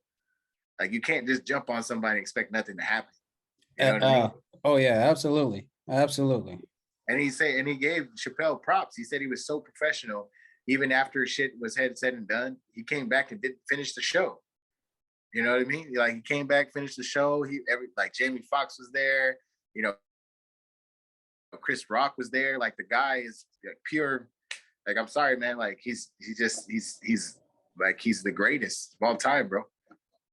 Like you can't just jump on somebody and expect nothing to happen. You know what I mean? Oh yeah, absolutely. And he gave Chappelle props. He said he was so professional. Even after shit was said and done, he came back and did finish the show. You know what I mean? Like he came back, finished the show. Like Jamie Foxx was there. Chris Rock was there. Like the guy is pure. Like I'm sorry, man. Like he's like he's the greatest of all time, bro.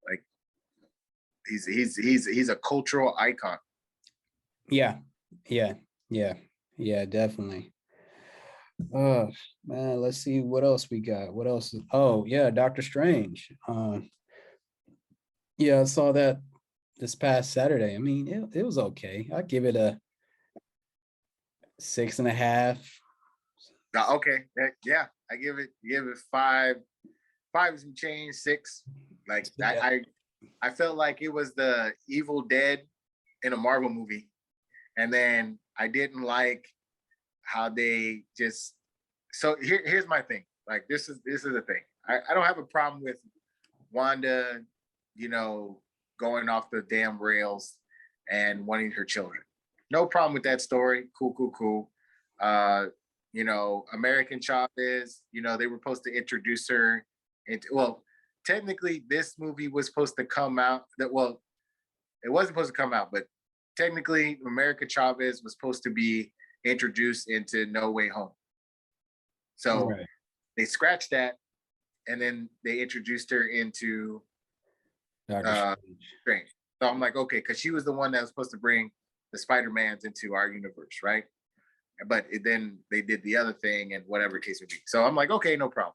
Like he's a cultural icon. Yeah, definitely. Oh man, let's see what else we got. What else? Oh yeah, Doctor Strange. Yeah, I saw that this past Saturday. I mean, it was okay. I give it a 6.5. Okay, yeah, I give it 5 and some change, 6. Like I felt like it was the Evil Dead in a Marvel movie, and then I didn't like how they just. So here's my thing. Like this is the thing. I don't have a problem with Wanda, going off the damn rails and wanting her children. No problem with that story. Cool. you know, American Chavez, you know, they were supposed to introduce her. Well, technically, this movie was supposed to come out. Well, it wasn't supposed to come out, but technically, America Chavez was supposed to be introduced into No Way Home. So Right. they scratched that, and then they introduced her into Doctor Strange. So I'm like, okay, because she was the one that was supposed to bring the Spider-Mans into our universe, right? But then they did the other thing and whatever case would be. So I'm like, okay, no problem.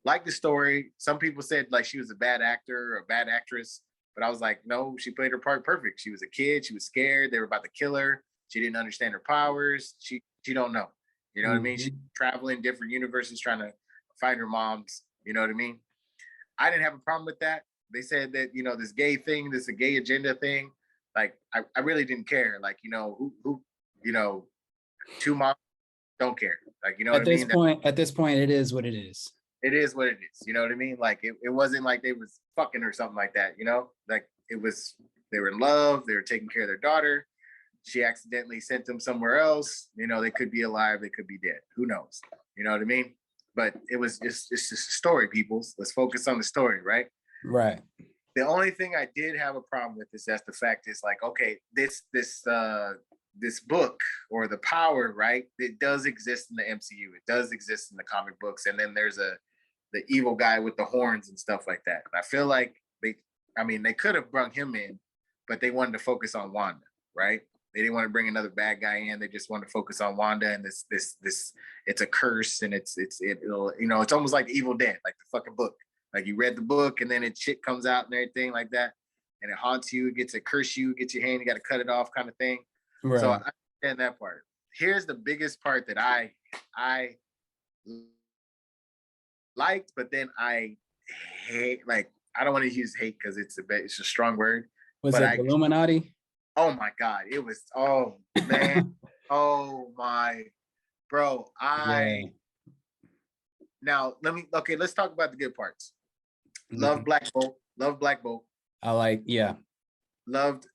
Like the story. Some people said like she was a bad actor or a bad actress, but I was like, no, she played her part perfect. She was a kid. She was scared. They were about to kill her. She didn't understand her powers. She don't know. You know what I mean? She's traveling different universes trying to find her moms. You know what I mean? I didn't have a problem with that. They said that, you know, this gay thing, this a gay agenda thing. Like, I really didn't care. Like, you know, who, you know, two moms don't care. Like, you know what I mean? At this point, it is what it is. It is what it is. You know what I mean? Like, it wasn't like they was fucking or something like that, you know? Like, it was, they were in love. They were taking care of their daughter. She accidentally sent them somewhere else. You know, they could be alive. They could be dead. Who knows? You know what I mean? But it's just a story, peoples. Let's focus on the story, right? Right. The only thing I did have a problem with is that the fact is like, okay, this book or the power, right? It does exist in the MCU. It does exist in the comic books. And then there's the evil guy with the horns and stuff like that. And I feel like they could have brought him in, but they wanted to focus on Wanda, right? They didn't want to bring another bad guy in. They just wanted to focus on Wanda and this. It's a curse, and it'll, you know, it's almost like Evil Dead, like the fucking book. Like you read the book, and then shit comes out and everything like that, and it haunts you. It gets to curse you. Get your hand. You got to cut it off, kind of thing. Right. So I understand that part. Here's the biggest part that I liked, but then I hate. Like, I don't want to use hate because it's a strong word. Was it Illuminati? Oh my God. It was, oh man. Oh my, bro. Now let's talk about the good parts. Love Black Bolt. Loved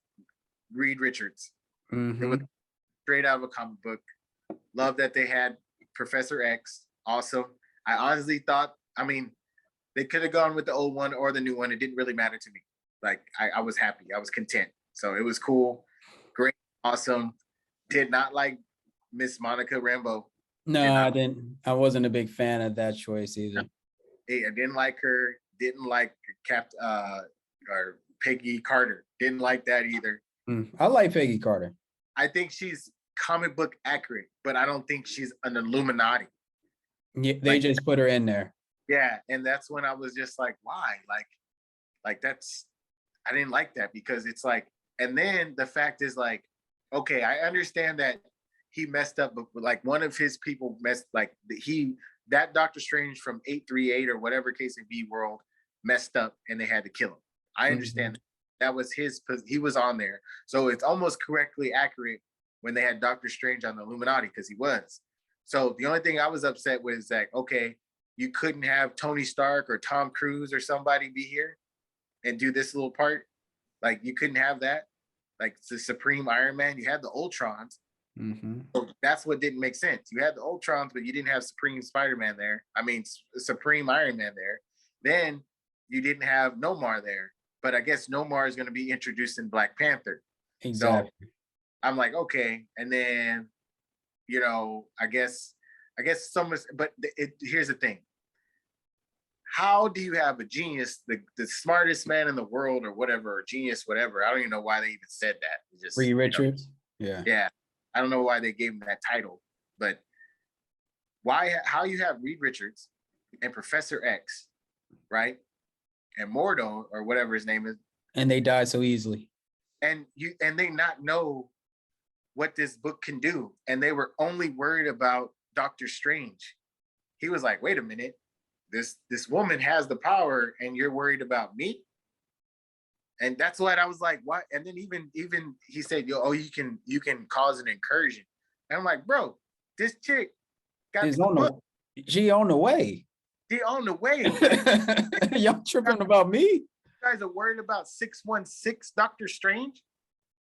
Reed Richards. It was straight out of a comic book. Love that they had Professor X. Awesome. I honestly thought, they could have gone with the old one or the new one. It didn't really matter to me. Like, I was happy. I was content. So it was cool. Great. Awesome. Did not like Miss Monica Rambeau. No, I didn't. I wasn't a big fan of that choice either. I didn't like her. Didn't like or Peggy Carter. Didn't like that either. I like Peggy Carter. I think she's comic book accurate, but I don't think she's an Illuminati. Yeah, they just put her in there. Yeah, and that's when I was just like, why? Like that's, I didn't like that because it's like, and then the fact is like, okay, I understand that he messed up, but like one of his people messed, like that Doctor Strange from 838 or whatever case it be world messed up and they had to kill him. I understand that was he was on there. So it's almost correctly accurate when they had Doctor Strange on the Illuminati because he was. So the only thing I was upset with is that, okay, you couldn't have Tony Stark or Tom Cruise or somebody be here and do this little part. Like you couldn't have that. Like the Supreme Iron Man, you had the Ultrons. So that's what didn't make sense. You had the Ultrons, but you didn't have Supreme Spider-Man there. Supreme Iron Man there. Then you didn't have Nomar there. But I guess Nomar is going to be introduced in Black Panther. Exactly. So I'm like, okay. And then, you know, I guess here's the thing. How do you have a genius, the smartest man in the world or whatever, or genius, whatever? I don't even know why they even said that. Just Reed Richards. Yeah. I don't know why they gave him that title, but how you have Reed Richards and Professor X, right? And Mordo or whatever his name is. And they died so easily. And they not know what this book can do. And they were only worried about Doctor Strange. He was like, wait a minute. This woman has the power and you're worried about me? And that's what I was like, what? And then even he said, you can cause an incursion. And I'm like, bro, this chick got the book. She on the way. She on the way. Y'all tripping about me? You guys are worried about 616 Doctor Strange?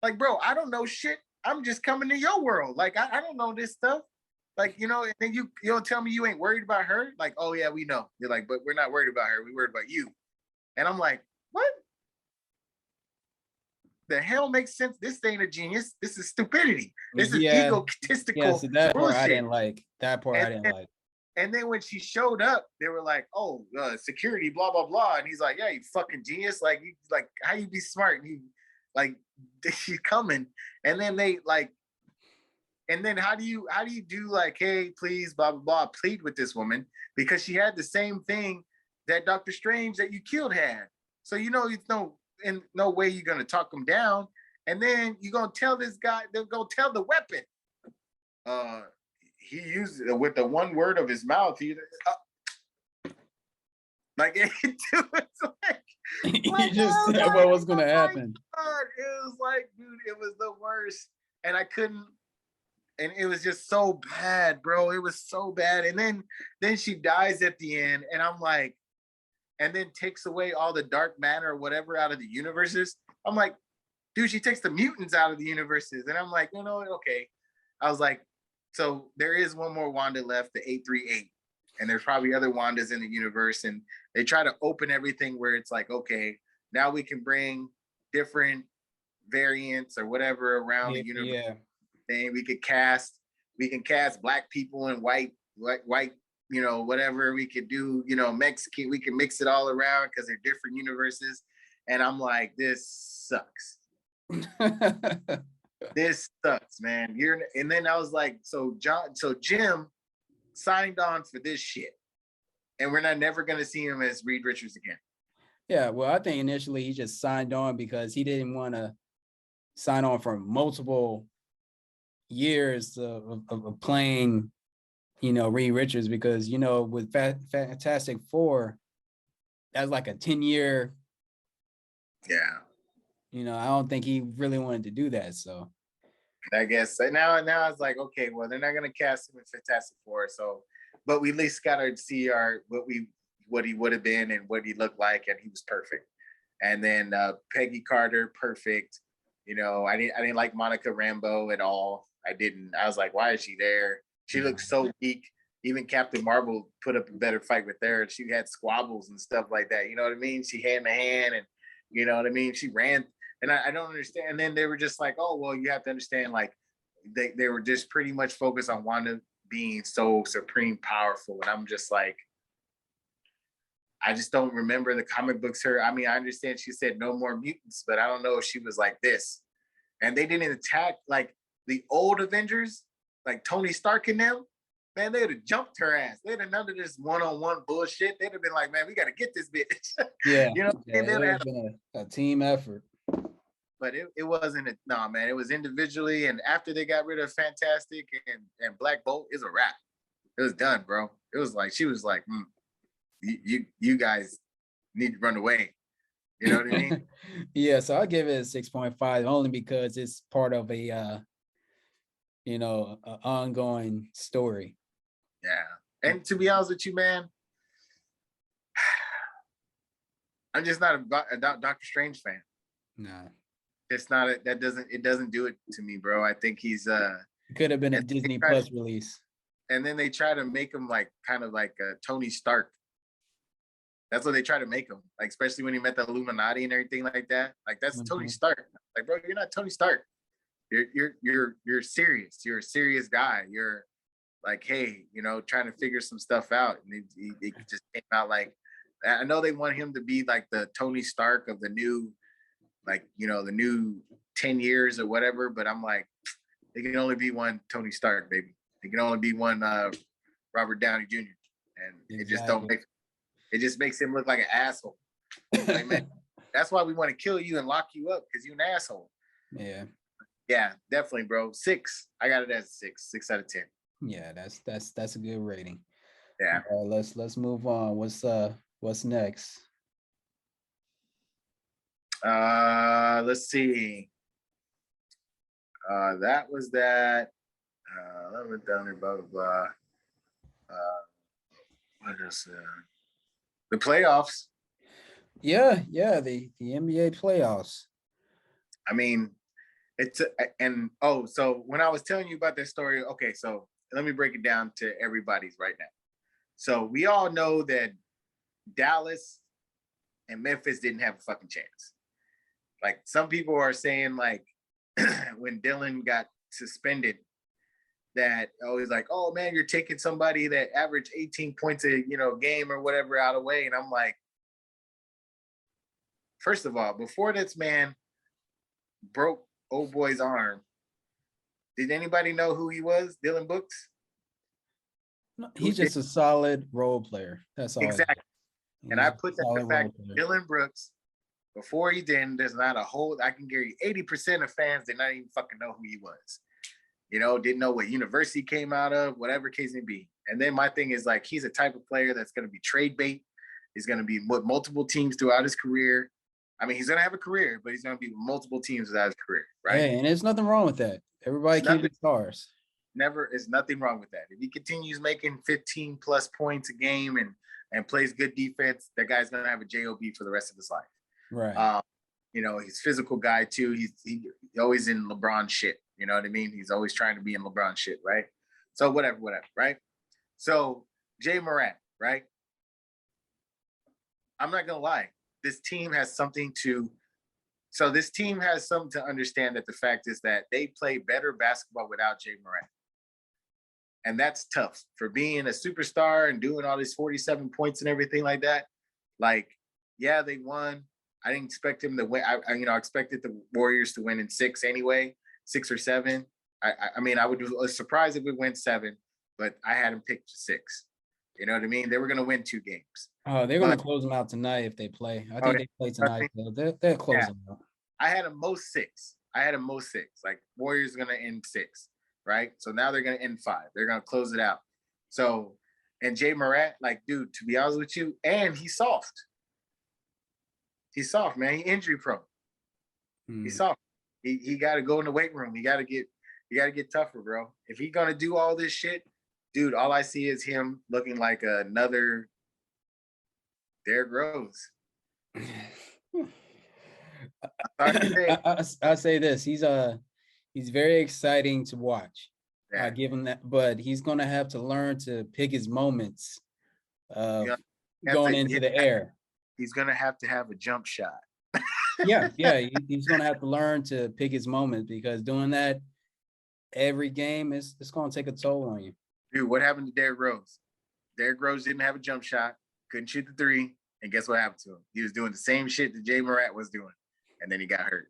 Like, bro, I don't know shit. I'm just coming to your world. Like, I don't know this stuff. Like, you know, and then you don't tell me you ain't worried about her. Like, oh yeah, we know. You're like, but we're not worried about her. We worried about you. And I'm like, what the hell makes sense? This ain't a genius. This is stupidity. This is Yeah, yeah. egotistical So that part I bullshit. didn't like. That part And I didn't then, like. and then when she showed up, they were like, "Oh, security, blah blah blah," and he's like, "Yeah, you fucking genius! Like how you be smart? You like she's coming." And then they like, and then how do you do like, "Hey, please, blah blah blah," plead with this woman because she had the same thing that Doctor Strange that you killed had. So you know, it's in no way you're gonna talk him down. And then you're gonna tell this guy, they're gonna tell the weapon. Uh, he used it with the one word of his mouth. Like it, was You just oh said my, what was gonna oh my happen. God. It was like, dude, it was the worst. And I couldn't, and it was just so bad, bro. It was so bad. And then she dies at the end, and I'm like, and then takes away all the dark matter or whatever out of the universes. I'm like, dude, she takes the mutants out of the universes. And I'm like, you know, okay. I was like, so there is one more Wanda left, the 838. And there's probably other Wandas in the universe. And they try to open everything where it's like, okay, now we can bring different variants or whatever around Yeah, the universe. yeah. Thing. We can cast black people and white, you know, whatever we could do, you know, Mexican, we can mix it all around because they're different universes. And I'm like, this sucks. This sucks, man. And then I was like, so Jim signed on for this shit. And we're not never gonna see him as Reed Richards again. Yeah, well, I think initially he just signed on because he didn't want to sign on for multiple years of playing, you know, Reed Richards, because, you know, with Fantastic Four, that's like a 10-year. Yeah. You know, I don't think he really wanted to do that. So I guess now it's like, okay, well, they're not gonna cast him in Fantastic Four, so but we at least gotta see what he would have been and what he looked like, and he was perfect. And then Peggy Carter, perfect. You know, I didn't like Monica Rambeau at all. I didn't. I was like, why is she there? She looked so weak. Even Captain Marvel put up a better fight with her. She had squabbles and stuff like that. You know what I mean? She hand to hand, and you know what I mean. She ran, and I don't understand. And then they were just like, oh well, you have to understand. Like they were just pretty much focused on Wanda being so supreme powerful, and I'm just like, I just don't remember the comic books. I mean, I understand she said no more mutants, but I don't know if she was like this. And they didn't attack like the old Avengers, like Tony Stark and them. Man, they'd have jumped her ass. They'd have none of this one-on-one bullshit. They'd have been like, man, we got to get this bitch. yeah, you know, yeah, it would have been a team effort. But it wasn't no, man. It was individually, and after they got rid of Fantastic and Black Bolt, it's a wrap. It was done, bro. It was like she was like, you guys need to run away. You know what I mean? Yeah, so I'll give it a 6.5 only because it's part of a you know, an ongoing story. Yeah. And to be honest with you, man, I'm just not a Doctor Strange fan. No. It's not it doesn't do it to me, bro. I think he's it could have been a Disney Plus release. And then they try to make him like kind of like Tony Stark. That's what they try to make him, like, especially when he met the Illuminati and everything like that. Like that's Tony Stark. Like, bro, you're not Tony Stark. You're serious. You're a serious guy. You're like, hey, you know, trying to figure some stuff out. And he just came out like, I know they want him to be like the Tony Stark of the new, like, you know, the new 10 years or whatever. But I'm like, it can only be one Tony Stark, baby. It can only be one Robert Downey Jr. And it just don't make. It just makes him look like an asshole. Like, man, that's why we want to kill you and lock you up, because you're an asshole. Yeah. Yeah, definitely, bro. 6. I got it as 6. 6 out of 10. Yeah, that's a good rating. Yeah. Let's move on. What's next? Let's see. That was that. Let me down here, blah blah blah. What is the playoffs? Yeah, the NBA playoffs. I mean, it's so when I was telling you about this story, okay, so let me break it down to everybody's right now. So we all know that Dallas and Memphis didn't have a fucking chance. Like some people are saying, like when Dylan got suspended, that always like, oh man, you're taking somebody that averaged 18 points a game or whatever out of the way. And I'm like, first of all, before this man broke old boy's arm, did anybody know who he was? Dylan Brooks? No, he's just a solid role player. That's all. Exactly. And I put that the fact Dylan Brooks, before he did, there's not a whole, I can guarantee 80% of fans did not even fucking know who he was. Didn't know what university he came out of, whatever case may be. And then my thing is like, he's a type of player that's going to be trade bait. He's going to be with multiple teams throughout his career. I mean, he's going to have a career, but he's going to be with multiple teams throughout his career, right? Hey, and there's nothing wrong with that. Everybody can be stars. There's nothing wrong with that. If he continues making 15 plus points a game and plays good defense, that guy's going to have a job for the rest of his life. Right. He's a physical guy too. He's always in LeBron shit. You know what I mean? He's always trying to be in LeBron shit, right? So whatever, right? So Jay Morant, right? I'm not gonna lie. This team has something to understand, that the fact is that they play better basketball without Jay Morant. And that's tough for being a superstar and doing all these 47 points and everything like that. Like, yeah, they won. I didn't expect him to win. I expected the Warriors to win in 6 anyway, 6 or 7. I mean, I was surprised if we went 7, but I had them picked 6. You know what I mean? They were going to win 2 games. Oh, they're going to close them out tonight if they play. I think they play tonight. They'll close them out. I had them most 6. Like Warriors are going to end 6, right? So now they're going to end 5. They're going to close it out. So, and Jay Morant, like, dude, to be honest with you, and he's soft. He's soft, man. He's injury prone. He's soft. He got to go in the weight room. You got to get tougher, bro. If he's gonna do all this shit, dude, all I see is him looking like another Derrick Rose. I say this: he's very exciting to watch. Yeah. I give him that, but he's gonna have to learn to pick his moments of going into the air. He's gonna have to have a jump shot. yeah, he's gonna have to learn to pick his moments, because doing that every game it's gonna take a toll on you. Dude, what happened to Derrick Rose? Derrick Rose didn't have a jump shot, couldn't shoot the 3, and guess what happened to him? He was doing the same shit that Jay Morant was doing, and then he got hurt.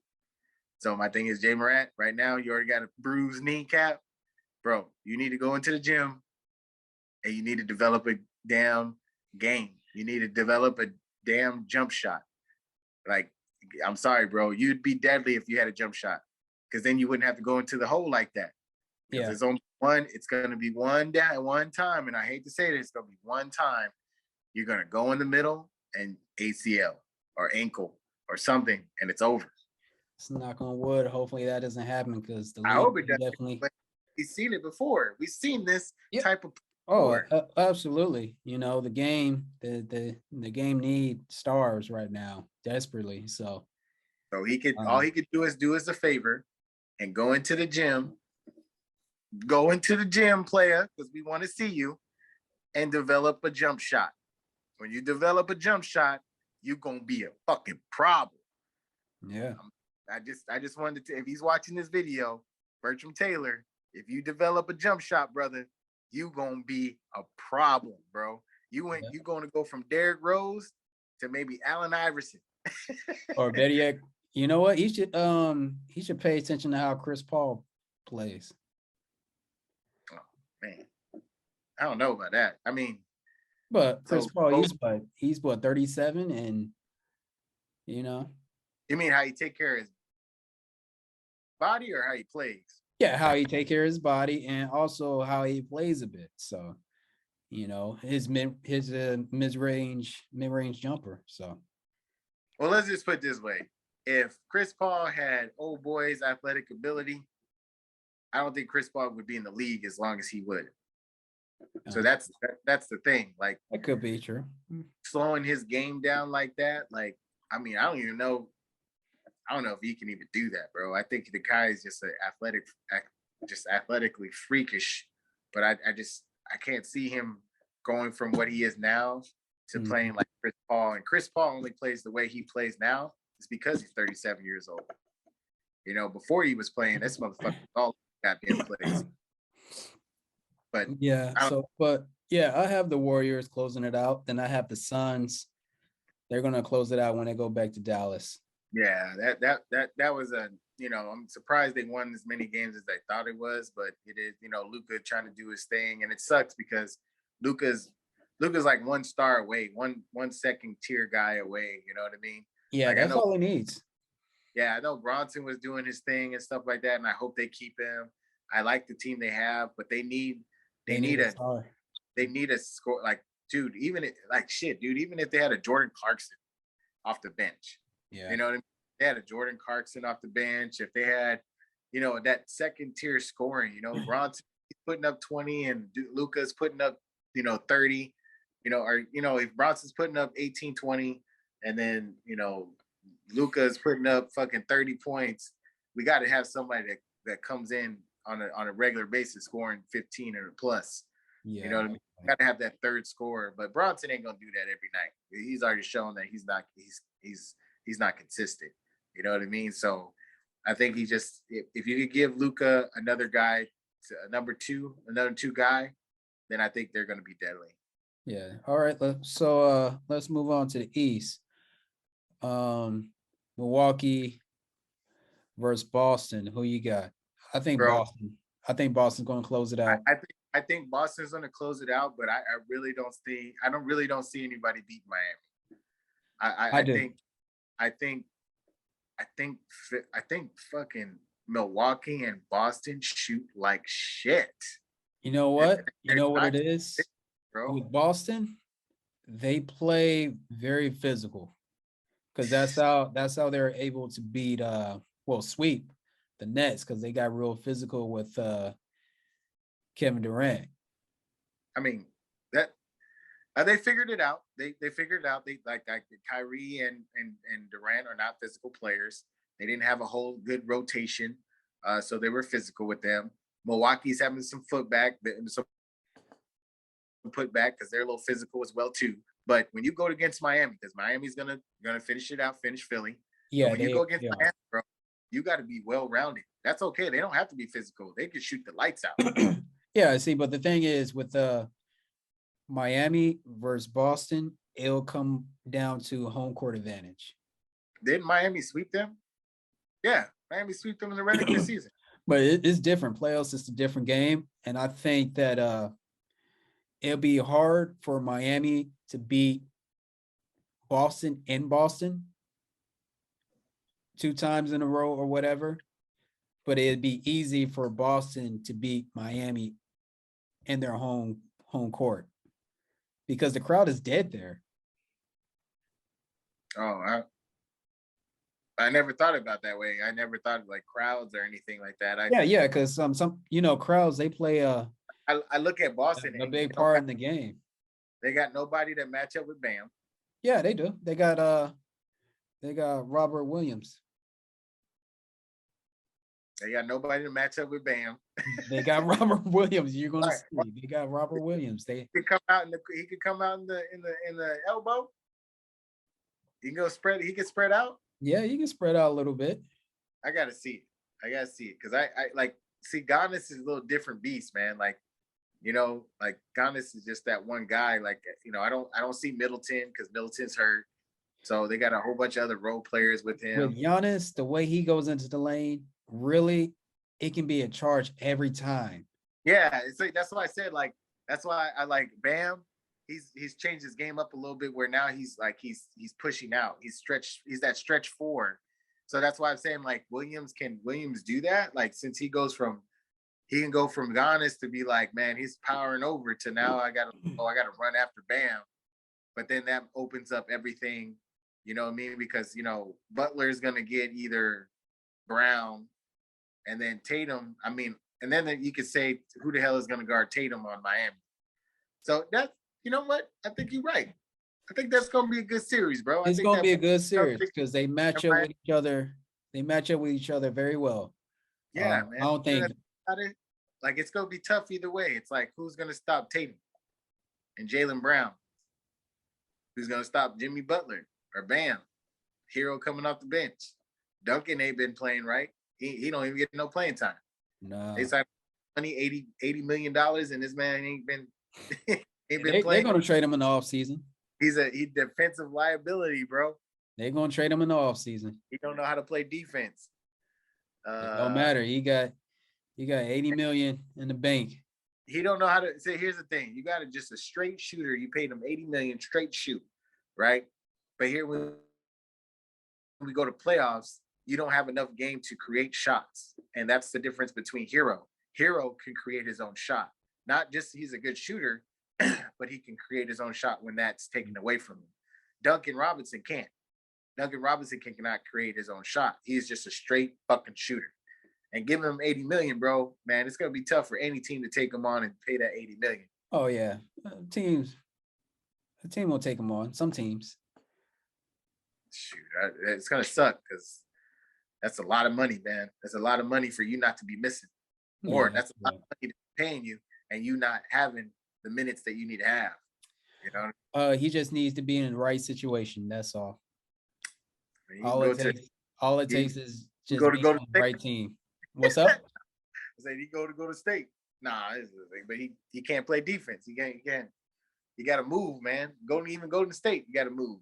So my thing is, Jay Morant, right now, you already got a bruised kneecap. Bro, you need to go into the gym, and you need to develop a damn game. You need to develop a damn jump shot. Like, I'm sorry, bro. You'd be deadly if you had a jump shot, because then you wouldn't have to go into the hole like that. Yeah. There's only one. It's going to be one time. And I hate to say this, it's going to be one time. You're going to go in the middle and ACL or ankle or something, and it's over. It's knock on wood. Hopefully that doesn't happen, because I hope it doesn't. Definitely. We've seen it before. We've seen this type of. Absolutely. The game, the game need stars right now desperately. So he could all he could do us a favor and go into the gym. Go into the gym, player, because we want to see you, and develop a jump shot. When you develop a jump shot, you're gonna be a fucking problem. Yeah. I just wanted to, if he's watching this video, Bertram Taylor, if you develop a jump shot, brother, you gonna be a problem, bro. You gonna go from Derrick Rose to maybe Allen Iverson. Or better yet, you know what? He should pay attention to how Chris Paul plays. Oh man. I don't know about that. I mean, but Chris Paul, he's 37, and You mean how he take care of his body or how he plays? Yeah, how he take care of his body, and also how he plays a bit. So, his mid-range jumper. So, well, let's just put it this way: if Chris Paul had old boy's athletic ability, I don't think Chris Paul would be in the league as long as he would. So that's the thing. Like, that could be true. Slowing his game down like that, like, I mean, I don't know if he can even do that, bro. I think the guy is just athletically freakish but I can't see him going from what he is now to playing like Chris Paul. And Chris Paul only plays the way he plays now is because he's 37 years old. You know, before he was playing, this motherfucker all goddamn plays. But yeah, I have the Warriors closing it out. Then I have the Suns. They're gonna close it out when they go back to Dallas. Yeah, that was a, you know, I'm surprised they won as many games as they thought it was, but it is, you know, Luka trying to do his thing, and it sucks because Luka's like one star away, one second tier guy away. You know what I mean? Yeah, like, that's all he needs. Yeah, I know Bronson was doing his thing and stuff like that, and I hope they keep him. I like the team they have, but they need a star. They need a score. Like, dude, even if they had a Jordan Clarkson off the bench, yeah, you know what I mean? They had a Jordan Clarkson off the bench. If they had, you know, that second tier scoring, you know, Bronson putting up 20 and Luka's putting up, you know, 30, you know, or, you know, if Bronson's putting up 18, 20, and then, you know, Luka's putting up fucking 30 points, we got to have somebody that comes in on a regular basis scoring 15 or plus. Yeah. You know what I mean? Got to have that third scorer, but Bronson ain't gonna do that every night. He's already shown that he's not consistent. You know what I mean? So I think he just, if you could give Luka another guy, another two guy, then I think they're gonna be deadly. Yeah. All right. So let's move on to the East. Milwaukee versus Boston. Who you got? I think Boston. I think Boston's gonna close it out. I think Boston's going to close it out, but I really don't see. I really don't see anybody beat Miami. I think fucking Milwaukee and Boston shoot like shit. You know what? You know what it is, bro? With Boston, they play very physical because that's how they're able to beat sweep the Nets because they got real physical with Kevin Durant. I mean, that they figured it out. They figured it out. They like Kyrie and Durant are not physical players. They didn't have a whole good rotation, so they were physical with them. Milwaukee's having some put back because they're a little physical as well too. But when you go against Miami, because Miami's gonna finish it out, finish Philly. Yeah. When you go against Miami, bro, you got to be well rounded. That's okay. They don't have to be physical. They can shoot the lights out. Yeah, see, but the thing is with Miami versus Boston, it'll come down to home court advantage. Didn't Miami sweep them? Yeah, Miami swept them in the regular season. But it's different. Playoffs is a different game, and I think that it'll be hard for Miami to beat Boston in Boston 2 times in a row or whatever. But it'd be easy for Boston to beat Miami in their home court because the crowd is dead there. Oh, I never thought about that way. I never thought of like crowds or anything like that. Yeah, because some crowds they play I look at Boston a big part in the game. They got nobody to match up with Bam. Yeah, they do. They got Robert Williams. They got nobody to match up with Bam. They got Robert Williams. You're gonna see. They got Robert Williams. He could come out in the elbow. He can go spread. He can spread out. Yeah, you can spread out a little bit. I gotta see it because I like see Giannis is a little different beast, man. Like, you know, like Giannis is just that one guy. Like, you know, I don't see Middleton because Middleton's hurt. So they got a whole bunch of other role players with him. With Giannis, the way he goes into the lane, really, it can be a charge every time. Yeah, it's like, that's why I said, like, that's why I like Bam. He's changed his game up a little bit where now he's pushing out. He's that stretch 4. So that's why I'm saying like Williams do that? Like since he can go from Giannis to be like, man, he's powering over to now I gotta run after Bam. But then that opens up everything, you know what I mean? Because, you know, Butler is gonna get either Brown and then Tatum. I mean, and then you could say who the hell is gonna guard Tatum on Miami? So that's, you know what? I think you're right. I think that's going to be a good series, bro. It's going to be a good series because they match up with each other. They match up with each other very well. Yeah, man. I don't think like it's gonna be tough either way. It's like who's gonna stop Tatum and Jaylen Brown? Who's gonna stop Jimmy Butler or Bam? Hero coming off the bench. Duncan ain't been playing right. He don't even get no playing time. No. They signed money, $80 million, and this man ain't been ain't been They're playing. gonna trade him in the offseason. He's defensive liability, bro. They're gonna trade him in the offseason. He don't know how to play defense. It don't matter. He got 80 million in the bank. He don't know how to say. Here's the thing: you got just a straight shooter. You paid him 80 million straight shoot, right? But here when we go to playoffs, you don't have enough game to create shots, and that's the difference between Hero. Hero can create his own shot. Not just he's a good shooter, but he can create his own shot when that's taken away from him. Duncan Robinson can't. Duncan Robinson cannot create his own shot. He's just a straight fucking shooter. And giving him 80 million, bro, man, it's gonna be tough for any team to take him on and pay that 80 million. Oh yeah, the team will take him on. Some teams. Shoot, it's gonna suck because that's a lot of money, man. That's a lot of money for you not to be missing, or that's a lot of money paying you and you not having the minutes that you need to have. You know, he just needs to be in the right situation. That's all. I mean, all it takes is just go being to on the right team. What's up? I said he go to state. Nah, but he can't play defense. He can't. You got to move, man. Even go to state. You got to move.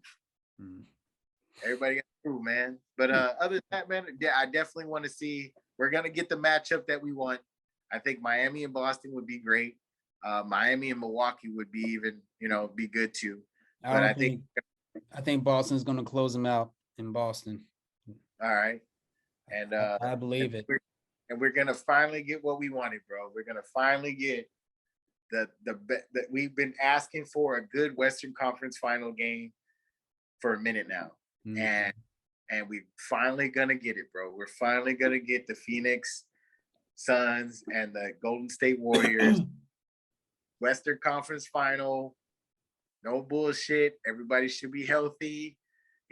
Everybody got to move, man. But other than that, man, yeah, I definitely want to see. We're gonna get the matchup that we want. I think Miami and Boston would be great. Miami and Milwaukee would be even, be good too. But I think Boston's gonna close them out in Boston. All right, and I believe it. And we're gonna finally get what we wanted, bro. We're gonna finally get the that we've been asking for, a good Western Conference Final game for a minute now, and we finally gonna get it, bro. We're finally gonna get the Phoenix Suns and the Golden State Warriors Western Conference Final. No bullshit. Everybody should be healthy,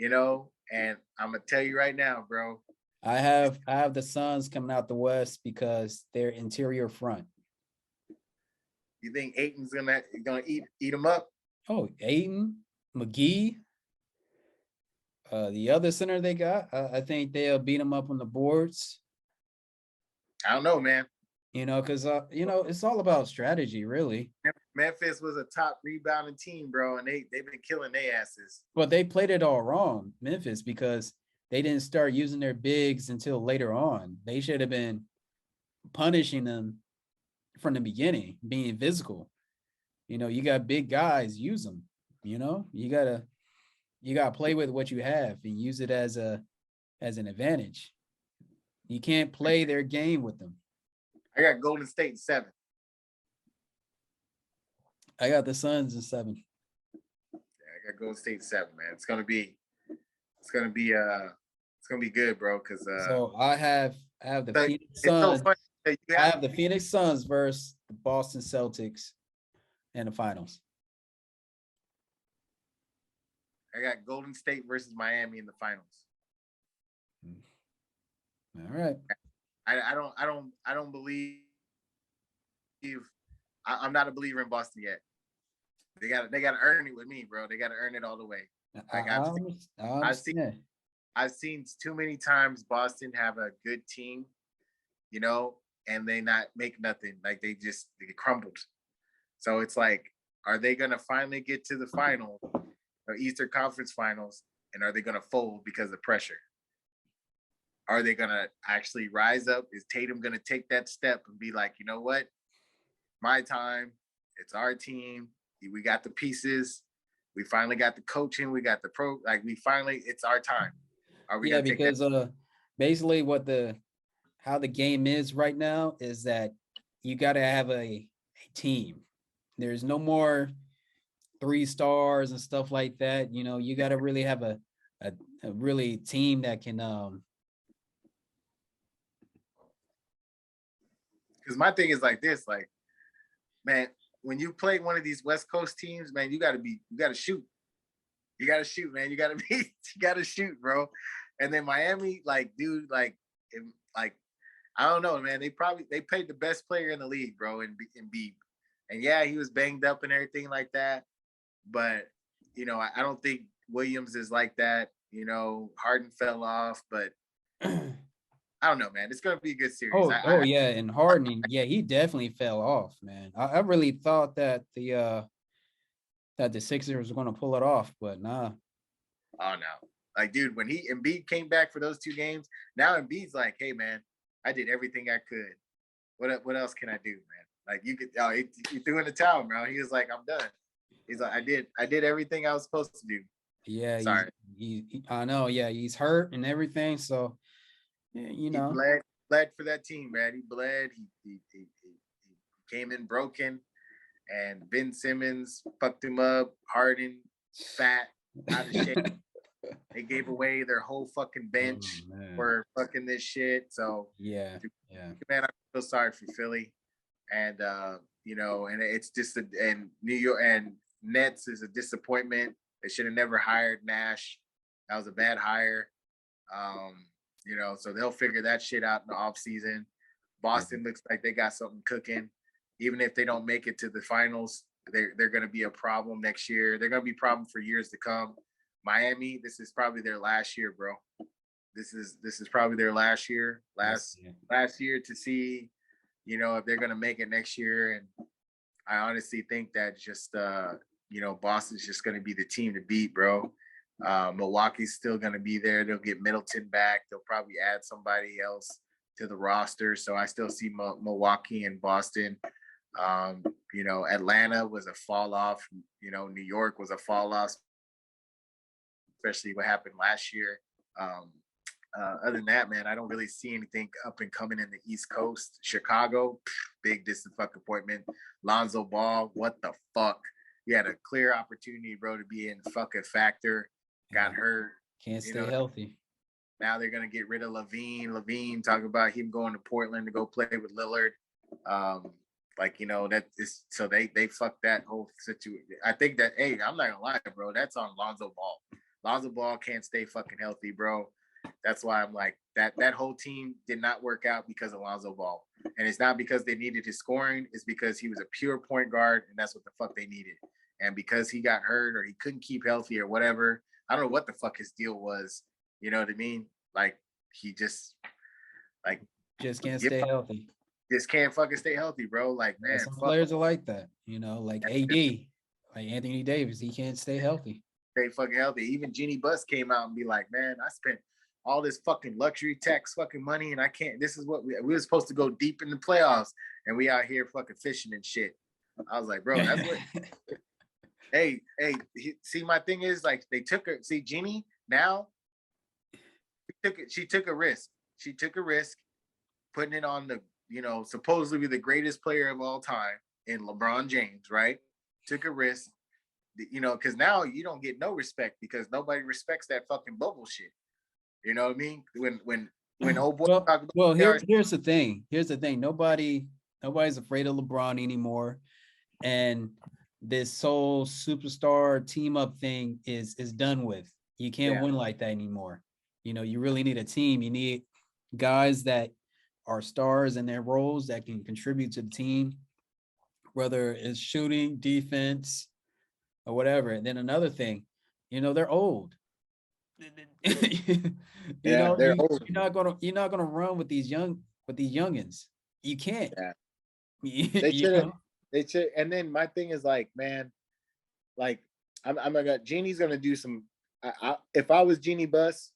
And I'm gonna tell you right now, bro. I have the Suns coming out the West because they're interior front. You think Ayton's gonna eat them up? Oh, Ayton, McGee, the other center they got, I think they'll beat them up on the boards. I don't know, man. Because it's all about strategy, really. Memphis was a top rebounding team, bro, and they've been killing their asses. But they played it all wrong, Memphis, because they didn't start using their bigs until later on. They should have been punishing them from the beginning, being physical. You got big guys, use them. You gotta play with what you have and use it as an advantage. You can't play their game with them. I got Golden State in 7. I got the Suns in 7. Yeah, I got Golden State in 7, man. It's gonna be good, bro. Because so I have the Phoenix Suns. So I have the Phoenix Suns versus the Boston Celtics in the finals. I got Golden State versus Miami in the finals. All right. I don't believe. I'm not a believer in Boston yet. They got to earn it with me, bro. They got to earn it all the way. Like I've seen too many times Boston have a good team, and they not make nothing. Like they crumbled. So it's like, are they gonna finally get to the final or Eastern Conference Finals, and are they gonna fold because of pressure? Are they gonna actually rise up? Is Tatum gonna take that step and be like, you know what? My time. It's our team. We got the pieces. We finally got the coaching. We got the pro. Like it's our time. Are we? Yeah, because basically how the game is right now is that you got to have a team. There's no more 3 stars and stuff like that. You got to really have a really team that can. Because my thing is like this, like, man, when you play one of these West Coast teams, man, you got to shoot. You got to shoot, man. You got to shoot, bro. And then Miami, like, dude, like I don't know, man. They paid the best player in the league, bro, in Beeb. And yeah, he was banged up and everything like that. But I don't think Williams is like that. Harden fell off, but I don't know, man. It's gonna be a good series. Oh yeah, and Harden, yeah, he definitely fell off, man. I really thought that the Sixers were gonna pull it off, but nah. Oh no. Like, dude, when Embiid came back for those 2 games, now Embiid's like, hey man, I did everything I could. What else can I do, man? Like he threw in the towel, bro. He was like, I'm done. He's like, I did everything I was supposed to do. Yeah, Sorry. I know, yeah, he's hurt and everything. So yeah, He bled for that team, man. He bled. He came in broken, and Ben Simmons fucked him up. Harden, fat, out of shape. They gave away their whole fucking bench for fucking this shit. So yeah, man, I feel sorry for Philly, and and it's just and New York and Nets is a disappointment. They should have never hired Nash. That was a bad hire. So they'll figure that shit out in the off season. Boston looks like they got something cooking. Even if they don't make it to the finals, they're going to be a problem next year. They're going to be a problem for years to come. Miami, this is probably their last year, bro. This is probably their last year to see, if they're gonna make it next year. And I honestly think that just Boston's just gonna be the team to beat, bro. Milwaukee's still gonna be there. They'll get Middleton back. They'll probably add somebody else to the roster. So I still see Milwaukee and Boston. Atlanta was a fall off. New York was a fall off, especially what happened last year. Other than that, man, I don't really see anything up and coming in the East Coast. Chicago, big disappointment. Lonzo Ball, what the fuck? He had a clear opportunity, bro, to be in fucking Factor. Got hurt. Can't stay healthy. Now they're gonna get rid of Levine. Levine talking about him going to Portland to go play with Lillard. That is so they fucked that whole situation. I think that I'm not gonna lie, bro. That's on Lonzo Ball. Lonzo Ball can't stay fucking healthy, bro. That's why I'm like that whole team did not work out because of Lonzo Ball. And it's not because they needed his scoring, it's because he was a pure point guard and that's what the fuck they needed. And because he got hurt or he couldn't keep healthy or whatever, I don't know what the fuck his deal was. You know what I mean? Like he just can't stay healthy. Just can't fucking stay healthy, bro. Like, man, some players are like that, like AD, like Anthony Davis, he can't stay healthy. Stay fucking healthy. Even Jeannie Buss came out and be like, man, I spent all this fucking luxury tax fucking money and I can't. This is what we were supposed to go deep in the playoffs and we out here fucking fishing and shit. I was like, bro, that's what. See, my thing is like they took her. See, Jeannie now. She took a risk. She took a risk, putting it on the supposedly the greatest player of all time in LeBron James, right? Took a risk. Because now you don't get no respect because nobody respects that fucking bubble shit. You know what I mean? When old boy talk about here's the thing. Nobody's afraid of LeBron anymore, and this whole superstar team up thing is done with. You can't win like that anymore. You really need a team. You need guys that are stars in their roles that can contribute to the team, whether it's shooting, defense, or whatever. And then another thing, they're old. They're old. You're not gonna run with these youngins. You can't. Yeah. They should. And then my thing is like, man, like I'm gonna Jeannie's gonna do some. If I was Jeannie Buss,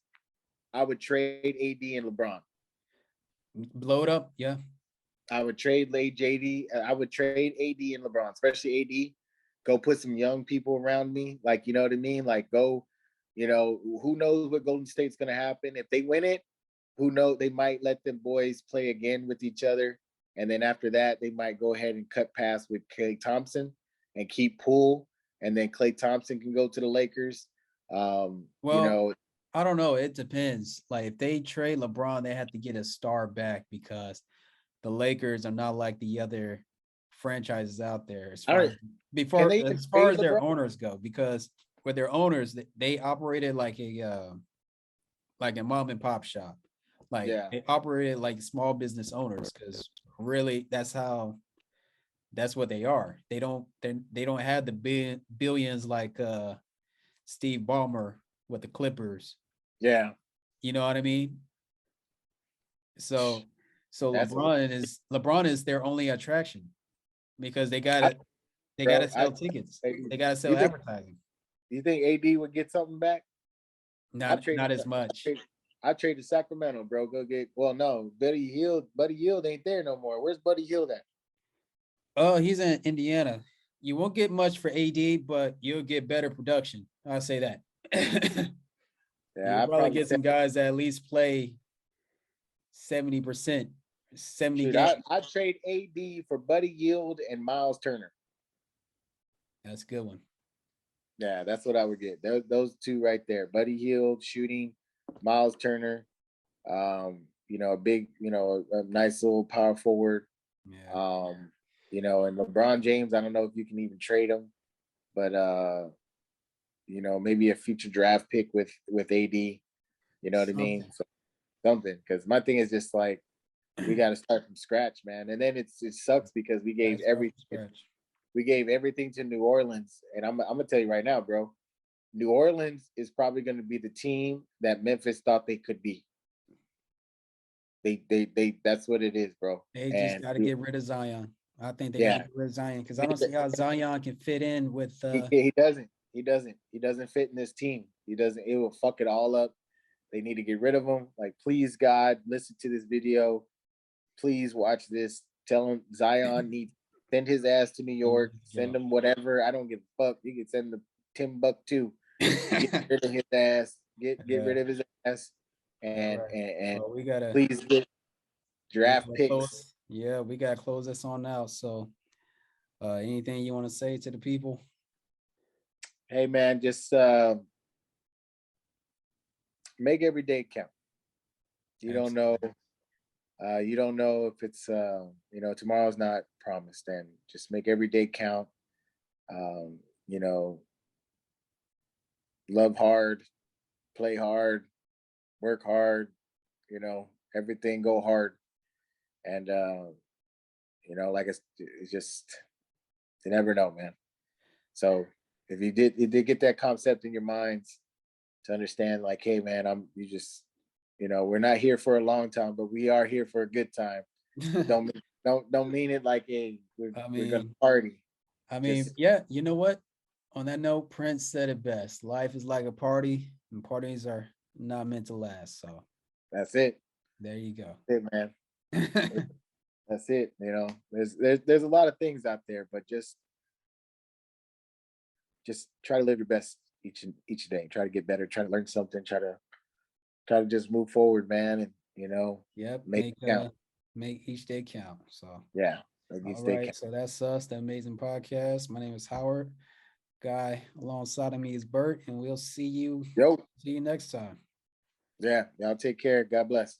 I would trade AD and LeBron. Blow it up, yeah. I would trade JD. I would trade AD and LeBron, especially AD. Go put some young people around me. Like, you know what I mean? Like go, who knows what Golden State's gonna happen. If they win it, who knows? They might let them boys play again with each other. And then after that, they might go ahead and cut pass with Klay Thompson and keep Poole. And then Klay Thompson can go to the Lakers. I don't know. It depends. Like if they trade LeBron, they have to get a star back because the Lakers are not like the other franchises out there as far as their owners go. Because with their owners, they operated like a mom and pop shop. Like Yeah. they operated like small business owners, because really that's what they are. They don't have the billions like Steve Ballmer with the Clippers. Yeah. You know what I mean? So That's a LeBron is their only attraction, because I, they bro. gotta sell tickets. They gotta sell You think advertising. you think AD would get something back? I Not traded. as much. I traded Sacramento, bro. Go get. Well, no, Buddy Hield. Buddy Hield ain't there no more. Where's Buddy Hield at? Oh, he's in Indiana. You won't get much for AD, but you'll get better production. I'll say that. Yeah, You'll I probably probably get said, some guys that at least play 70%, 70 shoot, games. I trade AD for Buddy Yield and Miles Turner. That's a good one. Yeah, that's what I would get. Those two right there. Buddy Yield shooting, Miles Turner. A big, a nice little power forward. Yeah. And LeBron James, I don't know if you can even trade him, but maybe a future draft pick with AD. You know what I mean? So, something, because my thing is just like we got to start from scratch, man. And then it sucks because we gave everything to New Orleans, and I'm gonna tell you right now, bro. New Orleans is probably going to be the team that Memphis thought they could be. They that's what it is, bro. They just got to get rid of Zion. I think they got to get rid of Zion, because I don't see how Zion can fit in with. He doesn't. He doesn't fit in this team. He doesn't. It will fuck it all up. They need to get rid of him. Like, please, God, listen to this video. Please watch this. Tell him Zion needs send his ass to New York. Send him whatever. I don't give a fuck. You can send the Timbuktu. Get rid of his ass. Get rid of his ass. And well, we gotta please get draft picks. We gotta close this on out. So anything you want to say to the people? Hey man, just make every day count. You don't know if it's tomorrow's not promised, and just make every day count. Love hard, play hard, work hard, everything go hard. And like it's just, you never know, man. So if you did get that concept in your minds to understand, like, hey man, we're not here for a long time, but we are here for a good time. don't mean it like we're gonna party. I mean, yeah, you know what? On that note, Prince said it best. Life is like a party, and parties are not meant to last. So that's it. There you go. That's it, man. That's it. There's a lot of things out there, but just try to live your best each day. Try to get better. Try to learn something. Try to just move forward, man. And make it count. Make each day count. So yeah. All right. So that's us, the Amazing Podcast. My name is Howard. Guy alongside of me is Bert, and we'll see you. See you next time. Yeah. Y'all take care. God bless.